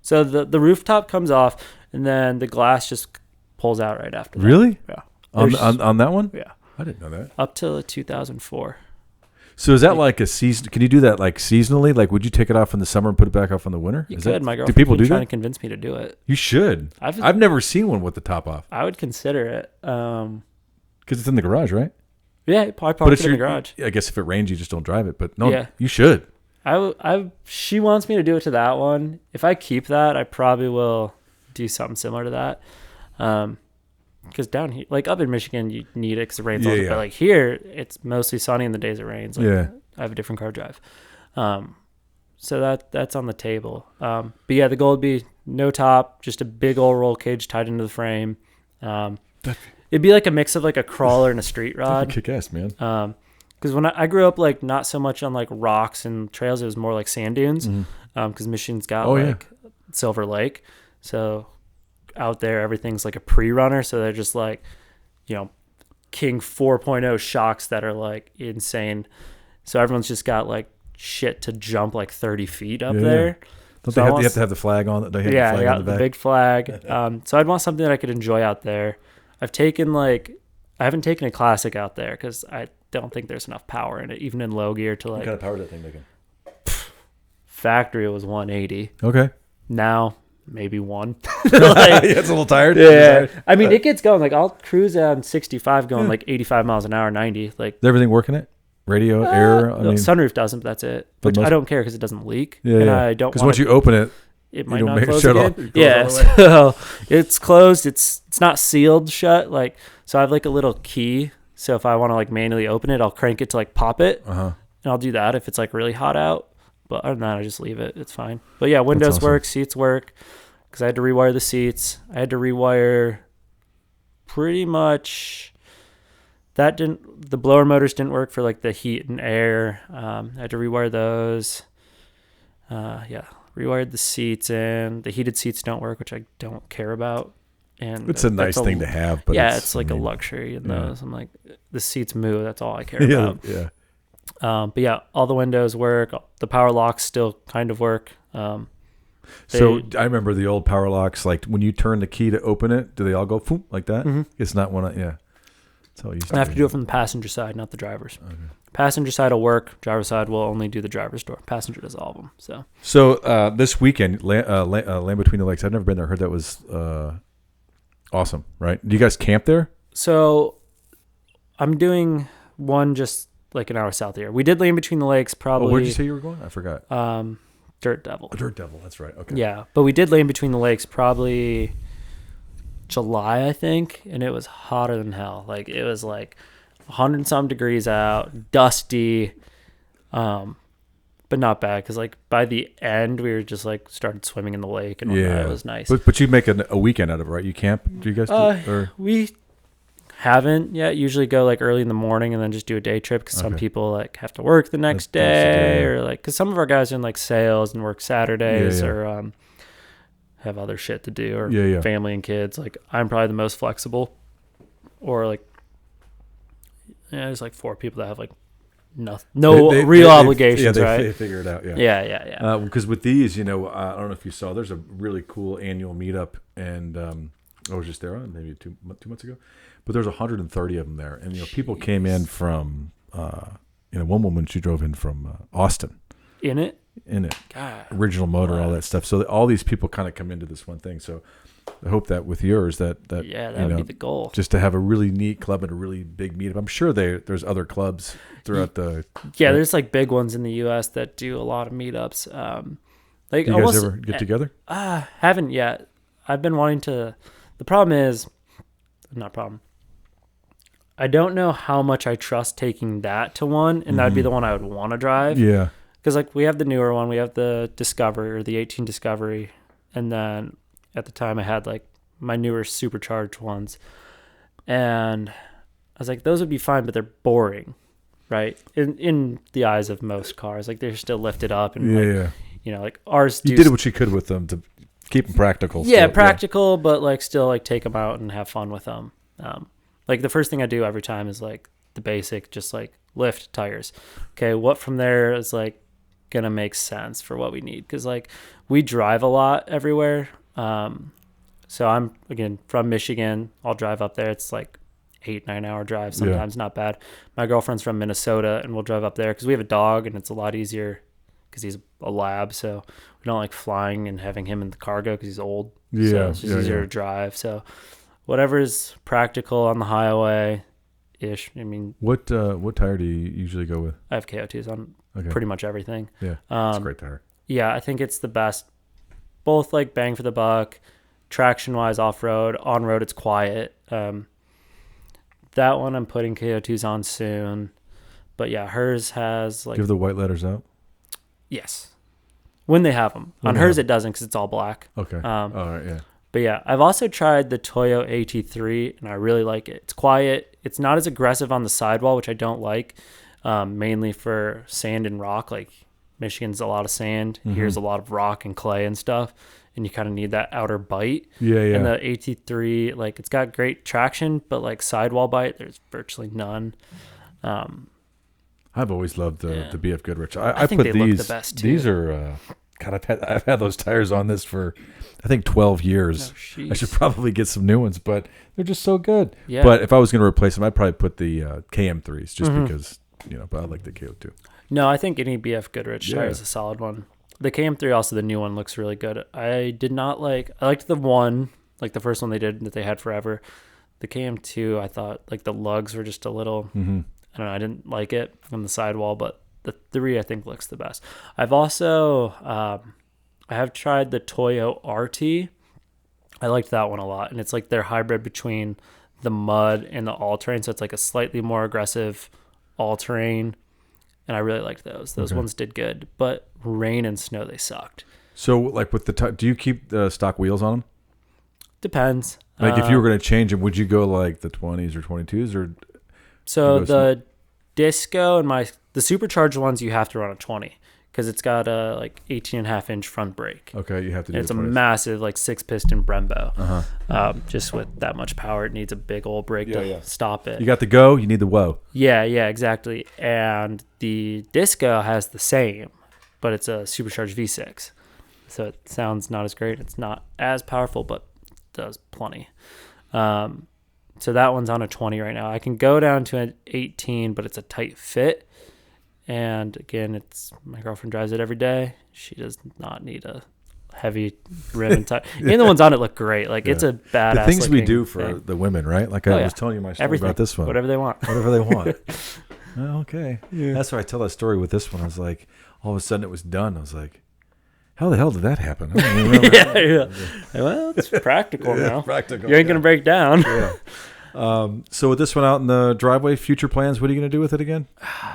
Speaker 2: So the rooftop comes off, and then the glass just pulls out right after that.
Speaker 1: Really?
Speaker 2: Yeah.
Speaker 1: On that one?
Speaker 2: Yeah.
Speaker 1: I didn't know that.
Speaker 2: Up till 2004.
Speaker 1: So is that like a season? Can you do that like seasonally? Like, would you take it off in the summer and put it back off in the winter?
Speaker 2: You could. My girlfriend
Speaker 1: do people do
Speaker 2: trying
Speaker 1: that?
Speaker 2: to convince me to do it.
Speaker 1: You should. I've never seen one with the top off.
Speaker 2: I would consider it.
Speaker 1: Because it's in the garage, right?
Speaker 2: Yeah, I park it in the garage.
Speaker 1: I guess if it rains, you just don't drive it. But no, you should.
Speaker 2: She wants me to do it to that one. If I keep that, I probably will do something similar to that. Because down here, like up in Michigan, you need it because it rains all the time. But like here, it's mostly sunny in the days it rains. Like, I have a different car drive. So that's on the table. But yeah, the goal would be no top, just a big old roll cage tied into the frame. It'd be like a mix of like a crawler and a street rod.
Speaker 1: Kick ass, man.
Speaker 2: Because when I grew up, like not so much on like rocks and trails, it was more like sand dunes. Because Michigan's got Silver Lake, so out there everything's like a pre-runner, so they're just like, King 4.0 shocks that are like insane. So everyone's just got like shit to jump like 30 feet up there.
Speaker 1: Don't you have to have the flag on it? They have the flag on the
Speaker 2: big flag. So I'd want something that I could enjoy out there. I haven't taken a classic out there because I don't think there's enough power in it, even in low gear to like.
Speaker 1: What kind of power is that thing making?
Speaker 2: Factory was 180.
Speaker 1: Okay.
Speaker 2: Now maybe 1.
Speaker 1: It's a little tired.
Speaker 2: Yeah. I mean, it gets going. Like I'll cruise on 65 going like 85 miles an hour, 90. Like
Speaker 1: is everything working it? radio, air? I
Speaker 2: The
Speaker 1: mean,
Speaker 2: sunroof doesn't, but that's it. Which I don't care because it doesn't leak.
Speaker 1: Yeah,
Speaker 2: and
Speaker 1: yeah.
Speaker 2: I don't
Speaker 1: because once you open it,
Speaker 2: it
Speaker 1: you
Speaker 2: might
Speaker 1: don't
Speaker 2: not
Speaker 1: make
Speaker 2: close
Speaker 1: shut
Speaker 2: again.
Speaker 1: off.
Speaker 2: Yeah, so it's closed. It's not sealed shut. Like, so I have like a little key. So if I want to like manually open it, I'll crank it to like pop it, and I'll do that if it's like really hot out. But other than that, I just leave it. It's fine. But yeah, windows
Speaker 1: awesome.
Speaker 2: work, seats work. Because I had to rewire the seats. I had to rewire pretty much. The blower motors didn't work for like the heat and air. I had to rewire those. Rewired the seats in. The heated seats don't work, which I don't care about. And
Speaker 1: it's a nice thing to have, but
Speaker 2: it's like a luxury in those. I'm like, the seats move. That's all I care about.
Speaker 1: Yeah.
Speaker 2: But yeah, all the windows work. The power locks still kind of work.
Speaker 1: So I remember the old power locks. Like when you turn the key to open it, do they all go boom, like that?
Speaker 2: Mm-hmm.
Speaker 1: It's not one. That's how it used to.
Speaker 2: I have to do it from the passenger side, not the driver's. Okay. Passenger side will work. Driver's side will only do the driver's door. Passenger does all of them. So
Speaker 1: this weekend, Land Between the Lakes. I've never been there. I heard that was awesome. Right? Do you guys camp there?
Speaker 2: So I'm doing one just like an hour south here. We did Land Between the Lakes probably.
Speaker 1: Where'd you say you were going? I forgot.
Speaker 2: Dirt Devil.
Speaker 1: Dirt Devil. That's right. Okay.
Speaker 2: Yeah, but we did Land Between the Lakes probably July, I think, and it was hotter than hell. Like it was like 100 and some degrees out, dusty, but not bad because like by the end we were just like started swimming in the lake and it was nice.
Speaker 1: But you make a weekend out of it, right? You camp? Do you guys?
Speaker 2: We haven't yet. Usually go like early in the morning and then just do a day trip because some people like have to work the next day or like because some of our guys are in like sales and work Saturdays or have other shit to do or family and kids. Like I'm probably the most flexible, or like there's like 4 people that have like no real obligations, right?
Speaker 1: They figure it out.
Speaker 2: Yeah.
Speaker 1: Because with these, I don't know if you saw, there's a really cool annual meetup, and I was just there maybe two months ago. But there's 130 of them there, and people came in from, one woman, she drove in from Austin.
Speaker 2: In it,
Speaker 1: God. Original motor, all that stuff. So all these people kind of come into this one thing. So I hope that with yours, that
Speaker 2: would be the goal.
Speaker 1: Just to have a really neat club and a really big meetup. I'm sure there's other clubs throughout the.
Speaker 2: Yeah, there's like big ones in the U.S. that do a lot of meetups.
Speaker 1: Like, do you guys ever get together?
Speaker 2: Haven't yet. I've been wanting to. The problem is, not problem. I don't know how much I trust taking that to one, and that'd be the one I would want to drive.
Speaker 1: Yeah.
Speaker 2: Because like we have the newer one, we have the Discovery or the 18 Discovery, and then at the time I had like my newer supercharged ones, and I was like, those would be fine, but they're boring, right? In the eyes of most cars, like they're still lifted up and like ours.
Speaker 1: You did what you could with them to keep them practical.
Speaker 2: Yeah, practical, but like still like take them out and have fun with them. Like the first thing I do every time is like the basic, just like lift tires. Okay, what from there is like gonna make sense for what we need, because like we drive a lot everywhere. So I'm again from Michigan. I'll drive up there. It's like 8-9 hour drive sometimes, not bad. My girlfriend's from Minnesota, and we'll drive up there because we have a dog, and it's a lot easier because he's a lab. So we don't like flying and having him in the cargo because he's old. So it's just easier to drive. So whatever is practical on the highway ish. I mean,
Speaker 1: what tire do you usually go with?
Speaker 2: I have KO2s on pretty much everything.
Speaker 1: Yeah, it's a great tire.
Speaker 2: Yeah, I think it's the best. Both like bang for the buck, traction wise, off road, on road it's quiet. That one I'm putting KO2s on soon, but yeah, hers has like.
Speaker 1: Do you have the white letters out?
Speaker 2: Yes, when they have them. On hers it doesn't because it's all black.
Speaker 1: Okay. All right. Yeah.
Speaker 2: But yeah, I've also tried the Toyo AT3, and I really like it. It's quiet. It's not as aggressive on the sidewall, which I don't like, mainly for sand and rock. Like Michigan's a lot of sand. Here's a lot of rock and clay and stuff, and you kind of need that outer bite. Yeah. And the AT3, like it's got great traction, but like sidewall bite, there's virtually none.
Speaker 1: I've always loved the BF Goodrich.
Speaker 2: I think they look the best too.
Speaker 1: These are God. I've had those tires on this for I think 12 years. I should probably get some new ones, but they're just so good. Yeah. But if I was going to replace them, I'd probably put the KM3s just because but I like the KO2.
Speaker 2: No, I think any BF Goodrich tire is a solid one. The KM3 also, the new one looks really good. I liked the one, like the first one they did that they had forever. The KM2, I thought like the lugs were just a little I don't know. I didn't like it on the sidewall, but the 3 I think looks the best. I've also I have tried the Toyo RT. I liked that one a lot, and it's like their hybrid between the mud and the all-terrain, so it's like a slightly more aggressive all-terrain, and I really liked those. Those ones did good, but rain and snow, they sucked.
Speaker 1: So, like with the do you keep the stock wheels on them?
Speaker 2: Depends.
Speaker 1: Like if you were going to change them, would you go like the 20s or 22s or?
Speaker 2: So the Disco and the supercharged ones, you have to run a 20 because it's got a like 18.5-inch front brake.
Speaker 1: Okay, you have to do
Speaker 2: It's a
Speaker 1: 20s.
Speaker 2: massive like 6-piston Brembo. Just with that much power, it needs a big old brake to stop it.
Speaker 1: You got the go, you need the whoa.
Speaker 2: Yeah, exactly. And the Disco has the same, but it's a supercharged V6. So it sounds not as great. It's not as powerful, but it does plenty. So that one's on a 20 right now. I can go down to an 18, but it's a tight fit. And again, my girlfriend drives it every day. She does not need a heavy rim and tire. Even the ones on it look great. Like it's a badass.
Speaker 1: The things we
Speaker 2: looking
Speaker 1: do for
Speaker 2: thing.
Speaker 1: the women, right? Like I was telling you my story about this one.
Speaker 2: Whatever they want.
Speaker 1: Whatever they want. Okay. Yeah. That's why I tell that story with this one. I was like, all of a sudden it was done. I was like, how the hell did that happen? I don't even remember.
Speaker 2: Well, it's practical now.
Speaker 1: Practical.
Speaker 2: You ain't going to break down.
Speaker 1: Yeah. So with this one out in the driveway, future plans, what are you going to do with it again?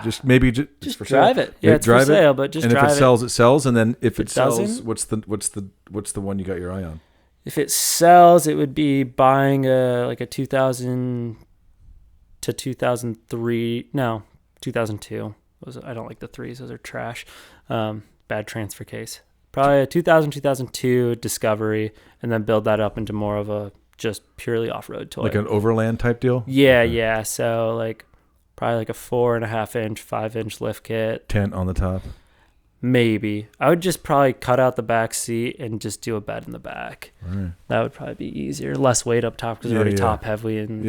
Speaker 1: Just maybe just for
Speaker 2: drive
Speaker 1: sale?
Speaker 2: it. Yeah, it's for sale, but just drive it.
Speaker 1: And if it sells, it sells. And then if it sells,
Speaker 2: doesn't,
Speaker 1: what's the one you got your eye on?
Speaker 2: If it sells, it would be buying a 2000 to 2003. No, 2002. I don't like the 3s. Those are trash. Bad transfer case. Probably a 2002 Discovery, and then build that up into more of a just purely off-road toy.
Speaker 1: Like an overland type deal?
Speaker 2: Yeah, yeah. So like probably like a 4.5-inch, 5-inch lift kit.
Speaker 1: Tent on the top?
Speaker 2: Maybe. I would just probably cut out the back seat and just do a bed in the back.
Speaker 1: Right.
Speaker 2: That would probably be easier. Less weight up top because they're already top heavy, and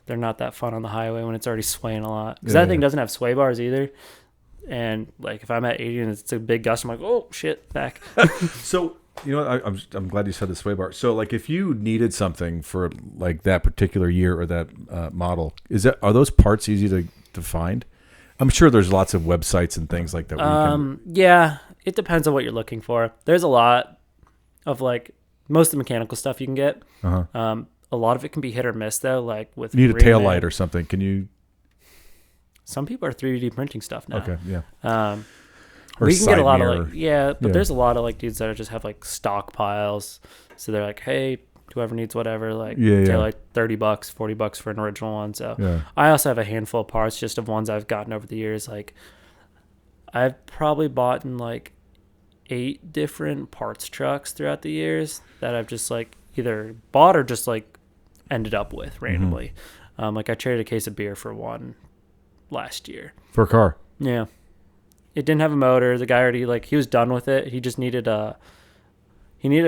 Speaker 2: they're not that fun on the highway when it's already swaying a lot. Because that thing doesn't have sway bars either. And like if I'm at 80 and it's a big gust, I'm like, oh shit, back.
Speaker 1: So you know, I'm glad you said the sway bar. So like if you needed something for like that particular year or that model, are those parts easy to find? I'm sure there's lots of websites and things like that.
Speaker 2: Yeah, it depends on what you're looking for. There's a lot of like most of the mechanical stuff you can get. A lot of it can be hit or miss though. Like with
Speaker 1: you need a tail light or something. Can you?
Speaker 2: Some people are 3D printing stuff now.
Speaker 1: Okay, yeah.
Speaker 2: Or we can get a lot of like, but there's a lot of like dudes that just have like stockpiles. So they're like, hey, whoever needs whatever, like like $30, $40 for an original one. So I also have a handful of parts just of ones I've gotten over the years. Like I've probably bought in like 8 different parts trucks throughout the years that I've just like either bought or just like ended up with randomly. Like I traded a case of beer for one last year
Speaker 1: for a car.
Speaker 2: Yeah, it didn't have a motor. The guy already he was done with it. He just needed a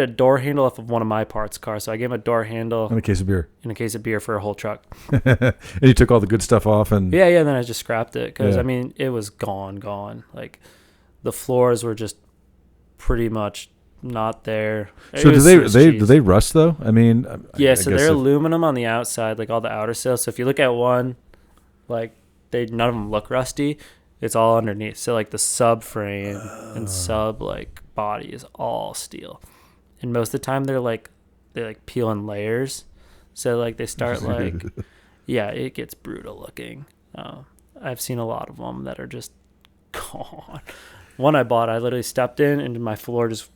Speaker 2: door handle off of one of my parts car, so I gave him a door handle
Speaker 1: and a case of beer
Speaker 2: for a whole truck.
Speaker 1: And you took all the good stuff off and
Speaker 2: and then I just scrapped it because I mean it was gone. Like the floors were just pretty much not there.
Speaker 1: So do they rust though? I mean,
Speaker 2: so they're aluminum on the outside, like all the outer sills. So if you look at one, like none of them look rusty. It's all underneath. So like the subframe and sub like body is all steel. And most of the time they peel in layers. So like they start like, it gets brutal looking. I've seen a lot of them that are just gone. One I bought, I literally stepped in and my floor just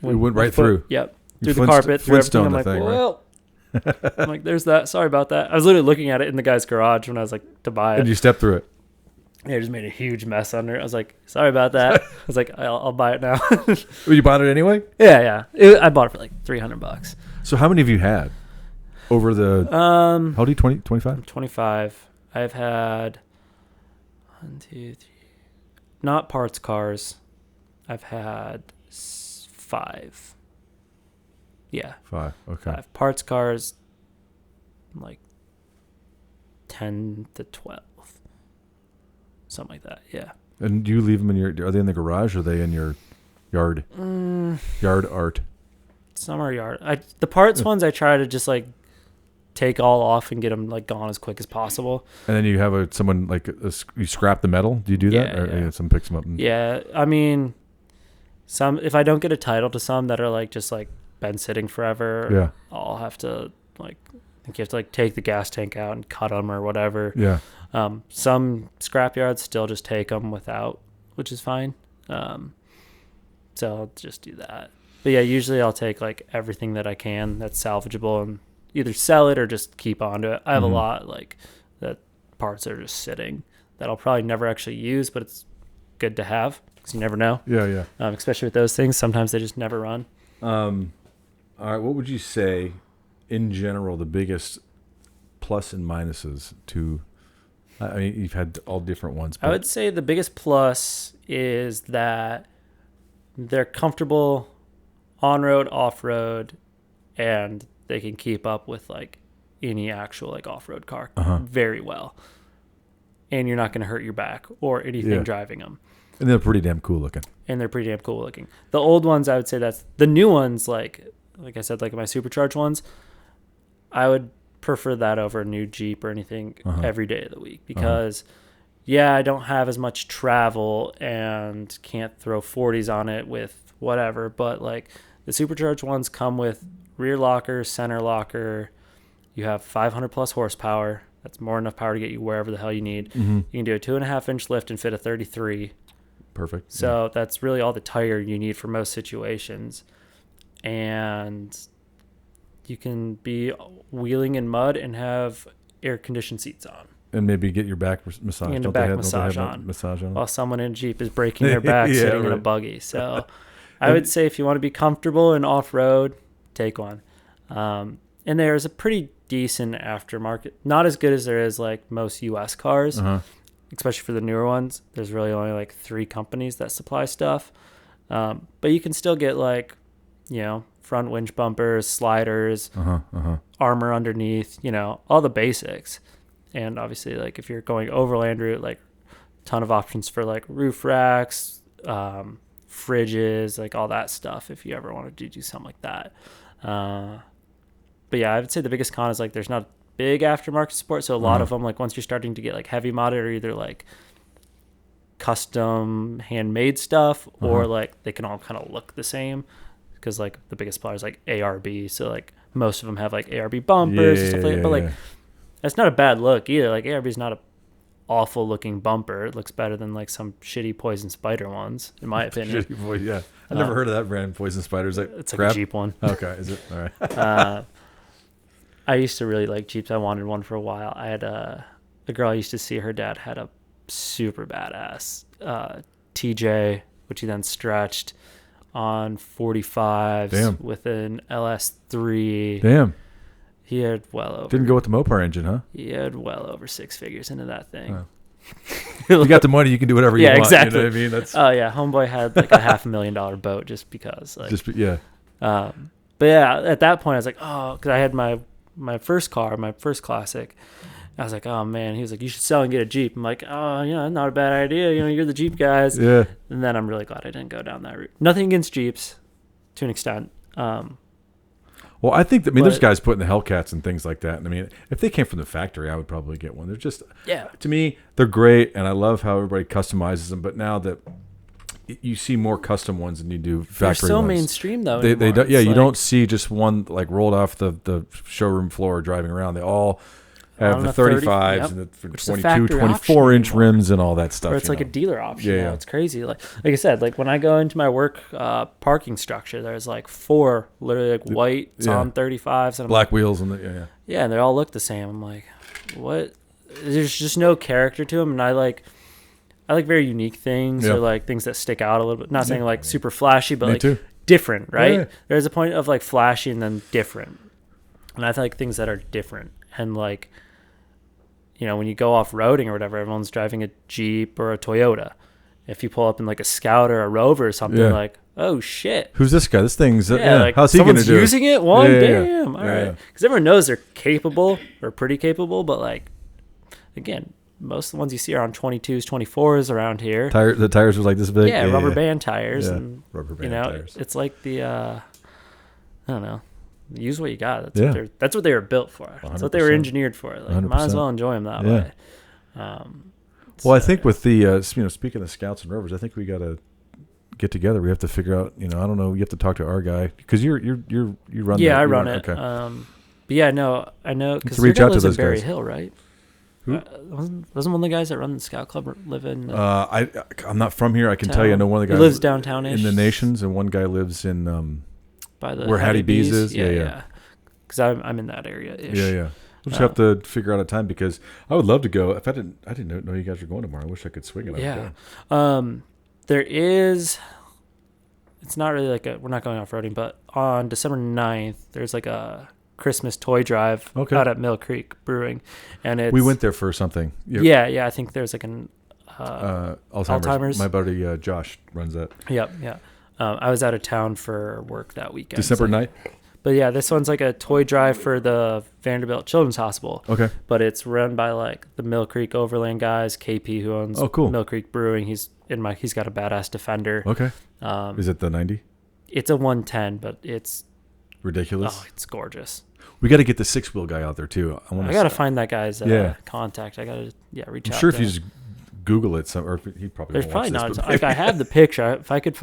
Speaker 1: went right through.
Speaker 2: Yep. Through the carpet, through everything. I'm like, well. Right? I'm like, there's that. Sorry about that. I was literally looking at it in the guy's garage when I was like to buy it.
Speaker 1: And you stepped through it.
Speaker 2: Yeah, I just made a huge mess under it. I was like, sorry about that. I was like, I'll buy it now.
Speaker 1: Well, you bought it anyway?
Speaker 2: Yeah. I bought it for like $300.
Speaker 1: So how many have you had over the? How old are you? 20, 25?
Speaker 2: I'm 25. I've had 1, 2, 3. Not parts cars. I've had 5. Yeah.
Speaker 1: 5. Okay.
Speaker 2: 5 parts cars. Like 10 to 12. Something like that, yeah.
Speaker 1: And do you leave them are they in the garage or are they in your yard? Yard art.
Speaker 2: Some are yard. The parts ones I try to just like take all off and get them like gone as quick as possible.
Speaker 1: And then you have someone like you scrap the metal. Do you do that, or someone picks them up?
Speaker 2: Yeah, I mean, some if I don't get a title to some that are like just like been sitting forever, I'll have to like I think you have to like take the gas tank out and cut them or whatever.
Speaker 1: Yeah.
Speaker 2: Some scrapyards still just take them without, which is fine. So I'll just do that. But yeah, usually I'll take like everything that I can that's salvageable and either sell it or just keep onto it. I have a lot like that parts are just sitting that I'll probably never actually use, but it's good to have because you never know.
Speaker 1: Yeah.
Speaker 2: Especially with those things, sometimes they just never run.
Speaker 1: All right, what would you say, in general, the biggest plus and minuses to? I mean, you've had all different ones. But
Speaker 2: I would say the biggest plus is that they're comfortable on-road, off-road, and they can keep up with like any actual like off-road car very well. And you're not going to hurt your back or anything driving them.
Speaker 1: And they're pretty damn cool looking.
Speaker 2: The old ones, I would say that's the new ones. Like I said, like my supercharged ones, I would prefer that over a new Jeep or anything every day of the week because I don't have as much travel and can't throw 40s on it with whatever, but like the supercharged ones come with rear locker, center locker. You have 500 plus horsepower. That's more than enough power to get you wherever the hell you need. You can do a 2.5-inch lift and fit a 33.
Speaker 1: Perfect.
Speaker 2: So that's really all the tire you need for most situations. And you can be wheeling in mud and have air-conditioned seats on.
Speaker 1: And maybe get your back massage.
Speaker 2: And a back massage on. While someone in a Jeep is breaking their back sitting in a buggy. So I would say if you want to be comfortable and off-road, take one. And there's a pretty decent aftermarket. Not as good as there is like most U.S. cars, especially for the newer ones. There's really only like 3 companies that supply stuff. But you can still get like, front winch bumpers, sliders, armor underneath, all the basics. And obviously, like if you're going overland route, like ton of options for like roof racks, fridges, like all that stuff if you ever wanted to do something like that. But yeah, I would say the biggest con is like there's not big aftermarket support. So a lot of them, like once you're starting to get like heavy modded or either like custom handmade stuff or like they can all kind of look the same. Because like the biggest supplier is like ARB, so like most of them have like ARB bumpers and stuff like that. But like that's not a bad look either. Like ARB is not a awful looking bumper. It looks better than like some shitty Poison Spider ones, in my opinion.
Speaker 1: I've never heard of that brand, Poison Spider. Is
Speaker 2: it's like a Jeep one.
Speaker 1: Okay, is it? All right.
Speaker 2: I used to really like Jeeps. I wanted one for a while. I had a girl I used to see. Her dad had a super badass TJ, which he then stretched on 45s with an LS3.
Speaker 1: Damn.
Speaker 2: He had well over.
Speaker 1: Didn't go with the Mopar engine, huh?
Speaker 2: He had well over 6 figures into that thing.
Speaker 1: Oh. You got the money, you can do whatever you want.
Speaker 2: Exactly.
Speaker 1: You know what I mean? That's...
Speaker 2: Oh yeah, homeboy had like a $500,000 boat just because. Like, but yeah, at that point I was like, because I had my first car, my first classic. I was like, oh man. He was like, you should sell and get a Jeep. I'm like, oh yeah, not a bad idea. You're the Jeep guys.
Speaker 1: Yeah.
Speaker 2: And then I'm really glad I didn't go down that route. Nothing against Jeeps, to an extent.
Speaker 1: Well, I think there's guys putting the Hellcats and things like that. And I mean, if they came from the factory, I would probably get one. They're just, to me, they're great, and I love how everybody customizes them. But now that you see more custom ones than you do factory ones.
Speaker 2: They're so mainstream though.
Speaker 1: They don't, you don't see just one like rolled off the showroom floor driving around. They all have the 35s and the 22, 24-inch rims and all that stuff.
Speaker 2: Or it's like a dealer option. Yeah. It's crazy. Like I said, like when I go into my work parking structure, there's like 4 literally like white on 35s. And
Speaker 1: black wheels. And
Speaker 2: yeah, and they all look the same. I'm like, what? There's just no character to them. And I like very unique things or like things that stick out a little bit. Not saying like super flashy, but like different, right? Yeah. There's a point of like flashy and then different. And I like things that are different. And like, when you go off-roading or whatever, everyone's driving a Jeep or a Toyota. If you pull up in like a Scout or a Rover or something, like, oh shit.
Speaker 1: Who's this guy? This thing's,
Speaker 2: like,
Speaker 1: how's he going to do it?
Speaker 2: Someone's using it? Damn. All right. Because everyone knows they're capable or pretty capable, but like, again, most of the ones you see are on 22s, 24s around here.
Speaker 1: The tires was like this big?
Speaker 2: Rubber band tires.
Speaker 1: Yeah.
Speaker 2: And,
Speaker 1: rubber band tires.
Speaker 2: It's like the, I don't know. use what you got. That's what they were built for. That's what they were
Speaker 1: 100%.
Speaker 2: engineered for. Like,
Speaker 1: 100%.
Speaker 2: might as well enjoy them that way.
Speaker 1: Well, I think with the speaking of Scouts and Rovers, I think we got to get together. We have to figure out. I don't know. You have to talk to our guy because you run.
Speaker 2: Yeah, I run it.
Speaker 1: Okay.
Speaker 2: But yeah, no, I know because
Speaker 1: reach
Speaker 2: your
Speaker 1: out
Speaker 2: guy
Speaker 1: to
Speaker 2: lives in
Speaker 1: those
Speaker 2: Berry
Speaker 1: guys.
Speaker 2: Hill, right?
Speaker 1: Who?
Speaker 2: Wasn't one of the guys that run the Scout Club live in?
Speaker 1: I'm not from here. I can tell you. I know one of the
Speaker 2: He
Speaker 1: guys
Speaker 2: lives downtown-ish.
Speaker 1: in the Nations, and one guy lives in
Speaker 2: by the
Speaker 1: where Hattie B's is.
Speaker 2: Yeah. Because I'm in that area ish.
Speaker 1: Yeah. We'll just have to figure out a time because I would love to go. If I didn't know you guys were going tomorrow. I wish I could swing it.
Speaker 2: Yeah. There is. It's not really like we're not going off roading, but on December 9th, there's like a Christmas toy drive out at Mill Creek Brewing, and
Speaker 1: we went there for something.
Speaker 2: Yeah. I think there's like an Alzheimer's.
Speaker 1: My buddy Josh runs that.
Speaker 2: Yep. I was out of town for work that weekend.
Speaker 1: December 9th?
Speaker 2: But yeah, this one's like a toy drive for the Vanderbilt Children's Hospital. Okay. But it's run by like the Mill Creek Overland guys, KP, who owns Mill Creek Brewing. He's got a badass Defender. Okay.
Speaker 1: Is it the 90?
Speaker 2: It's a 110, but it's
Speaker 1: ridiculous.
Speaker 2: Oh, it's gorgeous.
Speaker 1: We got to get the 6-wheel guy out there too.
Speaker 2: I got to find that guy's contact. I got to reach out.
Speaker 1: I'm sure if you just Google it, or he probably
Speaker 2: there's
Speaker 1: won't
Speaker 2: probably
Speaker 1: watch
Speaker 2: not.
Speaker 1: this,
Speaker 2: Like I have the picture. If I could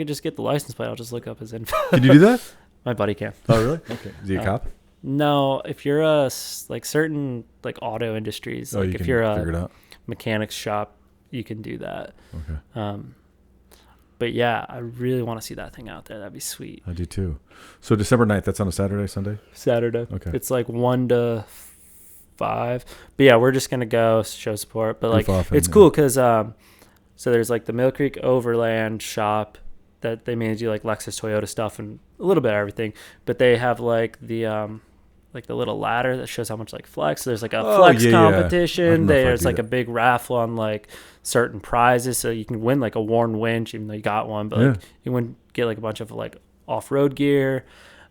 Speaker 2: just get the license plate, I'll just look up his info.
Speaker 1: Can you do that?
Speaker 2: My buddy can.
Speaker 1: Oh, really? Okay. Is he a cop?
Speaker 2: No. If you're a certain like auto industries, like if you're a mechanics shop, you can do that. Okay. But yeah, I really want to see that thing out there. That'd be sweet.
Speaker 1: I do too. So December 9th, that's on a Saturday, Sunday?
Speaker 2: Saturday.
Speaker 1: Okay.
Speaker 2: It's like 1 to 5. But yeah, we're just gonna go show support. But like, it's cool because so there's like the Mill Creek Overland shop that they mainly do like Lexus, Toyota stuff and a little bit of everything. But they have like the little ladder that shows how much like flex. So there's like a flex competition. There's like a big raffle on like certain prizes, so you can win like a worn winch, even though you got one. But like, you get like a bunch of like off-road gear.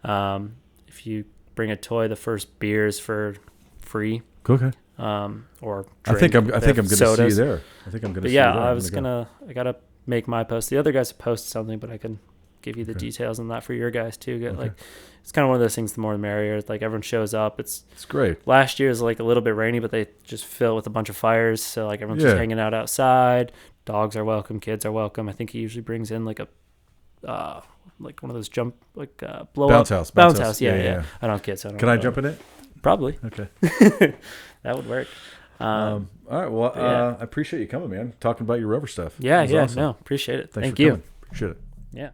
Speaker 2: If you bring a toy, the first beer is for free. Okay. Or
Speaker 1: I think I'm going to see you there. I think I'm going to see you there.
Speaker 2: I gotta make my post. The other guys post something, but I can give you the details on that for your guys too. Like, it's kind of one of those things. The more the merrier. Like everyone shows up. It's
Speaker 1: great.
Speaker 2: Last year was like a little bit rainy, but they just fill with a bunch of fires. So like everyone's just hanging out outside. Dogs are welcome. Kids are welcome. I think he usually brings in like a like one of those jump blow
Speaker 1: bounce
Speaker 2: up
Speaker 1: house.
Speaker 2: Bounce house. Yeah. I don't have kids. So I don't
Speaker 1: Can I jump in it?
Speaker 2: Probably.
Speaker 1: Okay.
Speaker 2: That would work.
Speaker 1: All right. Well, I appreciate you coming, man. Talking about your Rover stuff.
Speaker 2: Yeah.
Speaker 1: Awesome.
Speaker 2: No, appreciate it.
Speaker 1: Thanks
Speaker 2: Thank
Speaker 1: for
Speaker 2: you.
Speaker 1: coming. Appreciate it.
Speaker 2: Yeah.